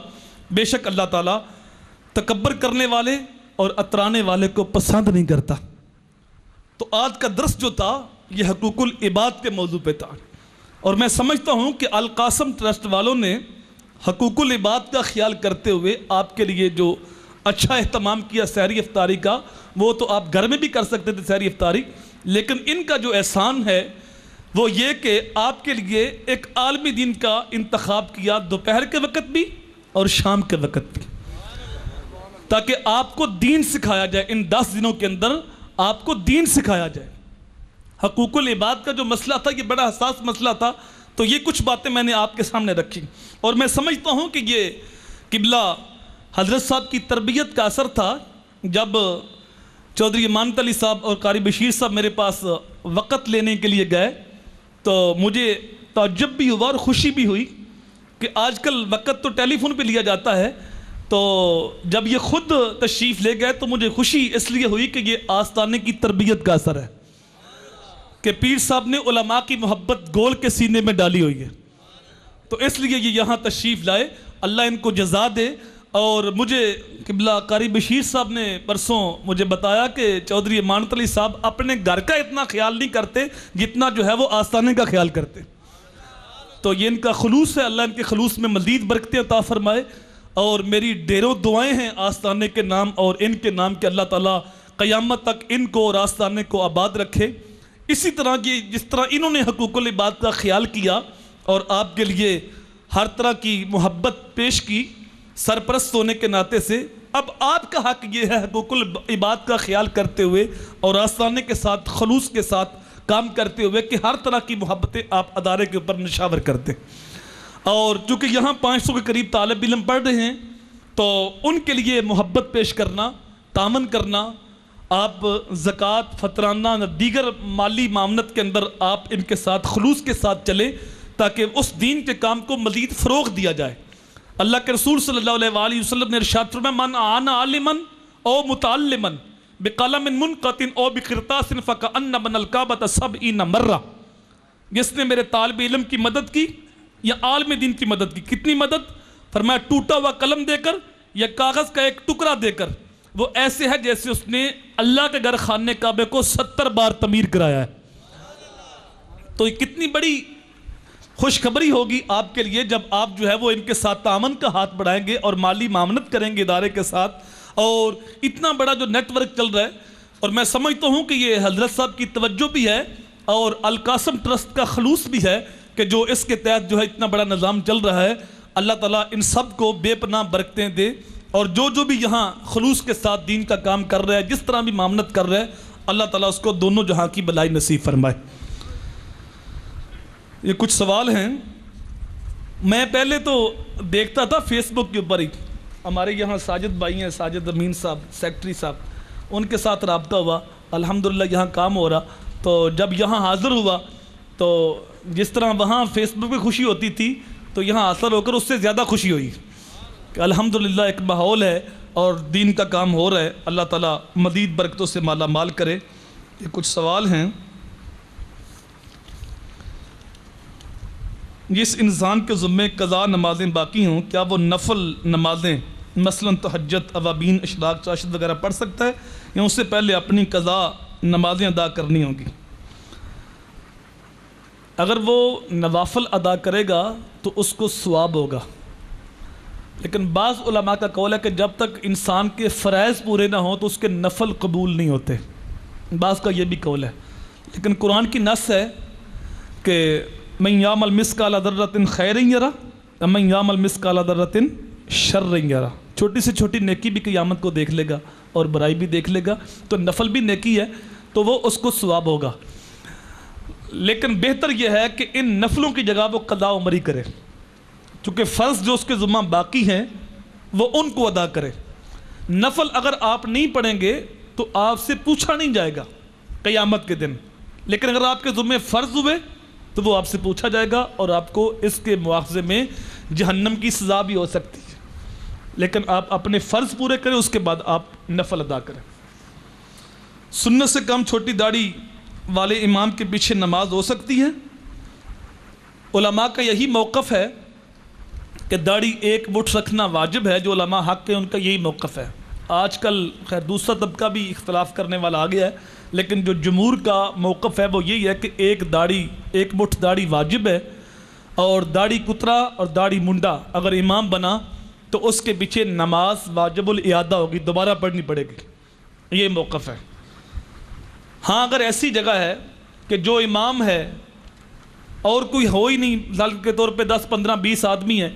بے شک اللہ تعالیٰ تکبر کرنے والے اور اترانے والے کو پسند نہیں کرتا۔ تو آج کا درس جو تھا یہ حقوق العباد کے موضوع پہ تھا، اور میں سمجھتا ہوں کہ القاسم ٹرسٹ والوں نے حقوق العباد کا خیال کرتے ہوئے آپ کے لیے جو اچھا اہتمام کیا سحری افطاری کا، وہ تو آپ گھر میں بھی کر سکتے تھے سحری افطاری، لیکن ان کا جو احسان ہے وہ یہ کہ آپ کے لیے ایک عالمی دین کا انتخاب کیا، دوپہر کے وقت بھی اور شام کے وقت بھی، تاکہ آپ کو دین سکھایا جائے۔ ان 10 دنوں کے اندر آپ کو دین سکھایا جائے۔ حقوق العباد کا جو مسئلہ تھا یہ بڑا حساس مسئلہ تھا، تو یہ کچھ باتیں میں نے آپ کے سامنے رکھی، اور میں سمجھتا ہوں کہ یہ قبلہ حضرت صاحب کی تربیت کا اثر تھا۔ جب چودھری امانت علی صاحب اور قاری بشیر صاحب میرے پاس وقت لینے کے لیے گئے تو مجھے تعجب بھی ہوا اور خوشی بھی ہوئی کہ آج کل وقت تو ٹیلی فون پہ لیا جاتا ہے، تو جب یہ خود تشریف لے گئے تو مجھے خوشی اس لیے ہوئی کہ یہ آستانے کی تربیت کا اثر ہے کہ پیر صاحب نے علماء کی محبت گول کے سینے میں ڈالی ہوئی ہے، تو اس لیے یہ یہاں تشریف لائے، اللہ ان کو جزا دے۔ اور مجھے قبلہ قاری بشیر صاحب نے پرسوں مجھے بتایا کہ چودھری امانت علی صاحب اپنے گھر کا اتنا خیال نہیں کرتے جتنا جو ہے وہ آستانے کا خیال کرتے، تو یہ ان کا خلوص ہے، اللہ ان کے خلوص میں مزید برکتیں عطا فرمائے۔ اور میری ڈھیروں دعائیں ہیں آستانے کے نام اور ان کے نام کہ اللہ تعالیٰ قیامت تک ان کو اور آستانے کو آباد رکھے۔ اسی طرح کی جس طرح انہوں نے حقوق العباد کا خیال کیا اور آپ کے لیے ہر طرح کی محبت پیش کی سرپرست ہونے کے ناطے سے، اب آپ کا حق یہ ہے حقوق العباد کا خیال کرتے ہوئے اور آستانے کے ساتھ خلوص کے ساتھ کام کرتے ہوئے کہ ہر طرح کی محبتیں آپ ادارے کے اوپر نشاور کرتے ہیں۔ اور چونکہ یہاں 500 کے قریب طالب علم پڑھ رہے ہیں تو ان کے لیے محبت پیش کرنا، تعاون کرنا، آپ زکوٰۃ، فطرانہ، دیگر مالی معاونت کے اندر آپ ان کے ساتھ خلوص کے ساتھ چلیں تاکہ اس دین کے کام کو مزید فروغ دیا جائے۔ اللہ کے رسول صلی اللہ علیہ وآلہ وسلم نے ارشاد فرمایا من اعان عالما او متعلما بقلم منقط او بقرطاس فکأن بنى الکعبۃ 70 مرہ، جس نے میرے طالب علم کی مدد کی یا عالم دین کی مدد کی، کتنی مدد؟ فرمایا ٹوٹا ہوا قلم دے کر یا کاغذ کا ایک ٹکڑا دے کر، وہ ایسے ہے جیسے اس نے اللہ کے گھر خانے کعبے کو 70 بار تعمیر کرایا ہے۔ تو یہ کتنی بڑی خوشخبری ہوگی آپ کے لیے جب آپ جو ہے وہ ان کے ساتھ تعاون کا ہاتھ بڑھائیں گے اور مالی معاونت کریں گے ادارے کے ساتھ، اور اتنا بڑا جو نیٹ ورک چل رہا ہے، اور میں سمجھتا ہوں کہ یہ حضرت صاحب کی توجہ بھی ہے اور القاسم ٹرسٹ کا خلوص بھی ہے کہ جو اس کے تحت جو ہے اتنا بڑا نظام چل رہا ہے۔ اللہ تعالیٰ ان سب کو بے پناہ برکتیں دے، اور جو بھی یہاں خلوص کے ساتھ دین کا کام کر رہا ہے، جس طرح بھی معاونت کر رہا ہے، اللہ تعالیٰ اس کو دونوں جہاں کی بلائی نصیب فرمائے۔ یہ کچھ سوال ہیں، میں پہلے تو دیکھتا تھا فیس بک کے اوپر ہی، ہمارے یہاں ساجد بھائی ہیں، ساجد امین صاحب سیکٹری صاحب، ان کے ساتھ رابطہ ہوا، الحمدللہ یہاں کام ہو رہا، تو جب یہاں حاضر ہوا تو جس طرح وہاں فیس بک پہ خوشی ہوتی تھی تو یہاں حاصل ہو کر اس سے زیادہ خوشی ہوئی کہ الحمدللہ ایک ماحول ہے اور دین کا کام ہو رہا ہے، اللہ تعالیٰ مزید برکتوں سے مالا مال کرے۔ یہ کچھ سوال ہیں، جس انسان کے ذمے قضا نمازیں باقی ہوں کیا وہ نفل نمازیں مثلا تہجد، اوابین، اشراق، چاشت وغیرہ پڑھ سکتا ہے یا اس سے پہلے اپنی قضا نمازیں ادا کرنی ہوں گی؟ اگر وہ نوافل ادا کرے گا تو اس کو ثواب ہوگا، لیکن بعض علماء کا قول ہے کہ جب تک انسان کے فرائض پورے نہ ہوں تو اس کے نفل قبول نہیں ہوتے، بعض کا یہ بھی قول ہے، لیکن قرآن کی نص ہے کہ من یعمل مثقال ذرۃ خیرا یرہ ومن یعمل مثقال ذرۃ شرا یرہ، چھوٹی سے چھوٹی نیکی بھی قیامت کو دیکھ لے گا اور برائی بھی دیکھ لے گا، تو نفل بھی نیکی ہے تو وہ اس کو ثواب ہوگا۔ لیکن بہتر یہ ہے کہ ان نفلوں کی جگہ وہ قضاء و مری کرے، چونکہ فرض جو اس کے ذمہ باقی ہیں وہ ان کو ادا کرے۔ نفل اگر آپ نہیں پڑھیں گے تو آپ سے پوچھا نہیں جائے گا قیامت کے دن، لیکن اگر آپ کے ذمہ فرض ہوئے تو وہ آپ سے پوچھا جائے گا اور آپ کو اس کے مواخذے میں جہنم کی سزا بھی ہو سکتی ہے۔ لیکن آپ اپنے فرض پورے کریں، اس کے بعد آپ نفل ادا کریں۔ سنت سے کم چھوٹی داڑھی والے امام کے پیچھے نماز ہو سکتی ہے؟ علماء کا یہی موقف ہے کہ داڑھی ایک مٹھ رکھنا واجب ہے، جو علماء حق ہیں ان کا یہی موقف ہے۔ آج کل خیر دوسرا طبقہ بھی اختلاف کرنے والا آ گیا ہے، لیکن جو جمہور کا موقف ہے وہ یہی ہے کہ ایک مٹھ داڑھی واجب ہے، اور داڑھی کترا اور داڑھی منڈا اگر امام بنا تو اس کے پیچھے نماز واجب الاعادہ ہوگی، دوبارہ پڑھنی پڑے گی، یہ موقف ہے۔ ہاں اگر ایسی جگہ ہے کہ جو امام ہے اور کوئی ہو ہی نہیں، مثال کے طور پہ 10 15 20 آدمی ہیں،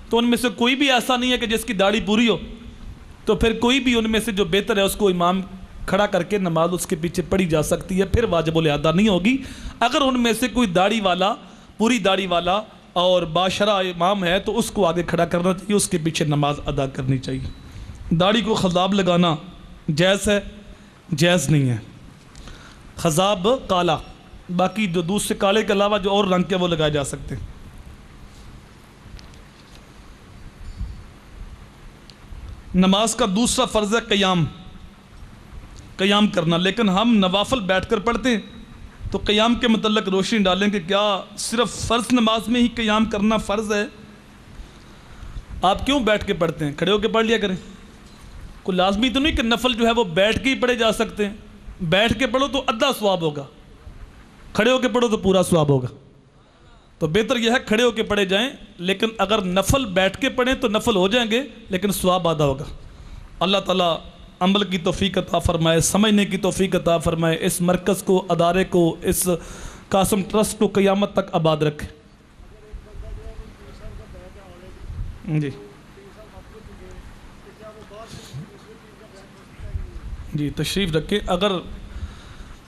تو ان میں سے کوئی بھی ایسا نہیں ہے کہ جس کی داڑھی پوری ہو، تو پھر کوئی بھی ان میں سے جو بہتر ہے اس کو امام کھڑا کر کے نماز اس کے پیچھے پڑھی جا سکتی ہے، پھر واجب الاعادہ نہیں ہوگی۔ اگر ان میں سے کوئی داڑھی والا، پوری داڑھی والا اور باشرہ امام ہے تو اس کو آگے کھڑا کرنا چاہیے، اس کے پیچھے نماز ادا کرنی چاہیے۔ داڑھی کو خضاب لگانا جائز ہے؟ جائز نہیں ہے۔ خضاب کالا، باقی جو دوسرے کالے کے علاوہ جو اور رنگ کے وہ لگائے جا سکتے ہیں۔ نماز کا دوسرا فرض ہے قیام کرنا، لیکن ہم نوافل بیٹھ کر پڑھتے ہیں، تو قیام کے متعلق روشنی ڈالیں کہ کیا صرف فرض نماز میں ہی قیام کرنا فرض ہے؟ آپ کیوں بیٹھ کے پڑھتے ہیں؟ کھڑے ہو کے پڑھ لیا کریں۔ کوئی لازمی تو نہیں کہ نفل جو ہے وہ بیٹھ کے ہی پڑھے جا سکتے ہیں، بیٹھ کے پڑھو تو آدھا ثواب ہوگا، کھڑے ہو کے پڑھو تو پورا ثواب ہوگا۔ تو بہتر یہ ہے کھڑے ہو کے پڑھے جائیں، لیکن اگر نفل بیٹھ کے پڑھیں تو نفل ہو جائیں گے لیکن ثواب آدھا ہوگا۔ اللہ تعالیٰ عمل کی توفیق عطا فرمائے، سمجھنے کی توفیق عطا فرمائے، اس مرکز کو، ادارے کو، اس قاسم ٹرسٹ کو قیامت تک آباد رکھے۔ جی تشریف رکھیں۔ اگر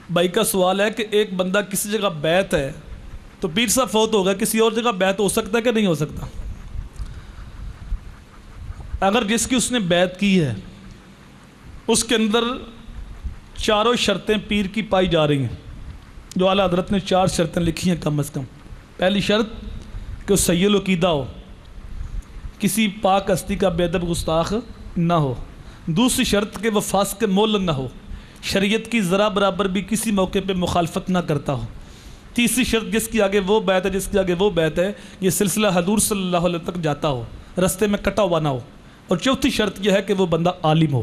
بھائی کا سوال ہے کہ ایک بندہ کسی جگہ بیعت ہے تو پیر صاحب فوت ہو گیا، کسی اور جگہ بیعت ہو سکتا ہے کہ نہیں ہو سکتا؟ اگر جس کی اس نے بیعت کی ہے اس کے اندر چاروں شرطیں پیر کی پائی جا رہی ہیں، جو اعلیٰ حضرت نے 4 شرطیں لکھی ہیں کم از کم۔ پہلی شرط کہ وہ سید العقیدہ ہو، کسی پاک ہستی کا بے ادب گستاخ نہ ہو۔ دوسری شرط کہ وہ فاسق مولن نہ ہو، شریعت کی ذرا برابر بھی کسی موقع پہ مخالفت نہ کرتا ہو۔ تیسری شرط جس کی آگے وہ بیعت ہے، جس کی آگے وہ بیعت ہے، یہ سلسلہ حضور صلی اللہ علیہ وسلم تک جاتا ہو، رستے میں کٹا ہوا نہ ہو۔ اور چوتھی شرط یہ ہے کہ وہ بندہ عالم ہو،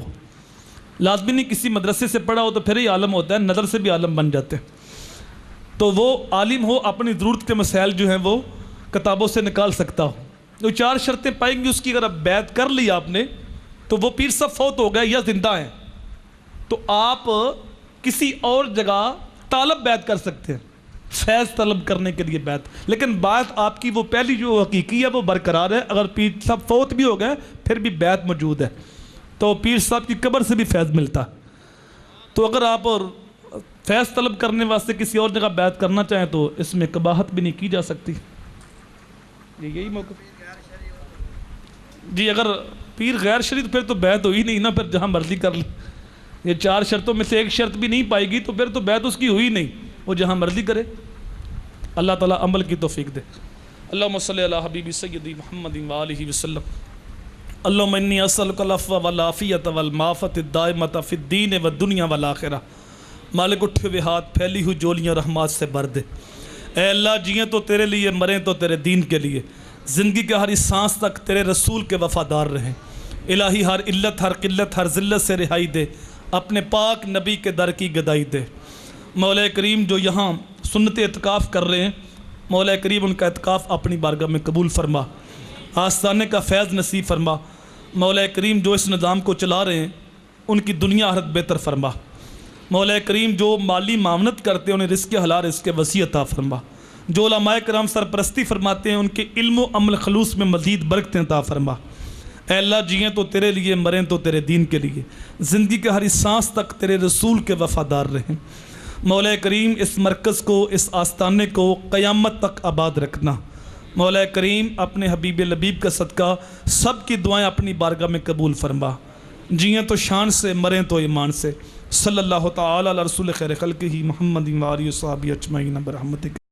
لازمی نہیں کسی مدرسے سے پڑھا ہو تو پھر ہی عالم ہوتا ہے، نظر سے بھی عالم بن جاتے ہیں۔ تو وہ عالم ہو، اپنی ضرورت کے مسائل جو ہیں وہ کتابوں سے نکال سکتا ہو۔ جو 4 شرطیں پائیں گی اس کی اگر بیعت کر لی آپ نے تو وہ پیر صاحب فوت ہو گئے یا زندہ ہیں تو آپ کسی اور جگہ طالب بیعت کر سکتے ہیں، فیض طلب کرنے کے لیے بیعت، لیکن بات آپ کی وہ پہلی جو حقیقی ہے وہ برقرار ہے۔ اگر پیر صاحب فوت بھی ہو گئے پھر بھی بیعت موجود ہے، تو پیر صاحب کی قبر سے بھی فیض ملتا۔ تو اگر آپ فیض طلب کرنے واسطے کسی اور جگہ بیعت کرنا چاہیں تو اس میں قباحت بھی نہیں کی جا سکتی۔ یہی موقع جی، اگر پیر غیر شریعت پھر تو بیعت ہوئی نہیں نا، پھر جہاں مرضی کر لیں۔ یہ 4 شرطوں میں سے ایک شرط بھی نہیں پائے گی تو پھر تو بیعت اس کی ہوئی نہیں، وہ جہاں مرضی کرے۔ اللہ تعالیٰ عمل کی توفیق دے۔ اللہم صلی علی حبیبی سیدی محمد وآلہ وسلم۔ اللہم انی اسألک العفو والعافیۃ والمعافۃ الدائمۃ فی الدین والدنیا والآخرہ۔ مالک اٹھے ہوئے ہاتھ، پھیلی ہوئی جولیاں رحمات سے بھر دے۔ اے اللہ، جئیں تو تیرے لیے، مریں تو تیرے دین کے لیے، زندگی کے ہر سانس تک تیرے رسول کے وفادار رہیں۔ الہی ہر علت، ہر قلت، ہر ذلت سے رہائی دے، اپنے پاک نبی کے در کی گدائی دے۔ مولا کریم جو یہاں سنت اعتکاف کر رہے ہیں، مولا کریم ان کا اعتکاف اپنی بارگاہ میں قبول فرما، آستانے کا فیض نصیب فرما۔ مولا کریم جو اس نظام کو چلا رہے ہیں ان کی دنیا آخرت بہتر فرما۔ مولا کریم جو مالی معاونت کرتے ہیں انہیں رزق حلال، رزق وسیع عطا فرما۔ جو علماء کرام سرپرستی فرماتے ہیں ان کے علم و عمل خلوص میں مزید برکتیں عطا فرما۔ اے اللہ، جئیں تو تیرے لیے، مریں تو تیرے دین کے لیے، زندگی کے ہر سانس تک تیرے رسول کے وفادار رہیں۔ مولا کریم اس مرکز کو، اس آستانے کو قیامت تک آباد رکھنا۔ مولا کریم اپنے حبیب لبیب کا صدقہ سب کی دعائیں اپنی بارگاہ میں قبول فرما، جیئیں تو شان سے، مریں تو ایمان سے۔ صلی اللہ تعالی علی رسول خیر خلقہ محمد و آلہ و صحبہ اجمعین برحمتک۔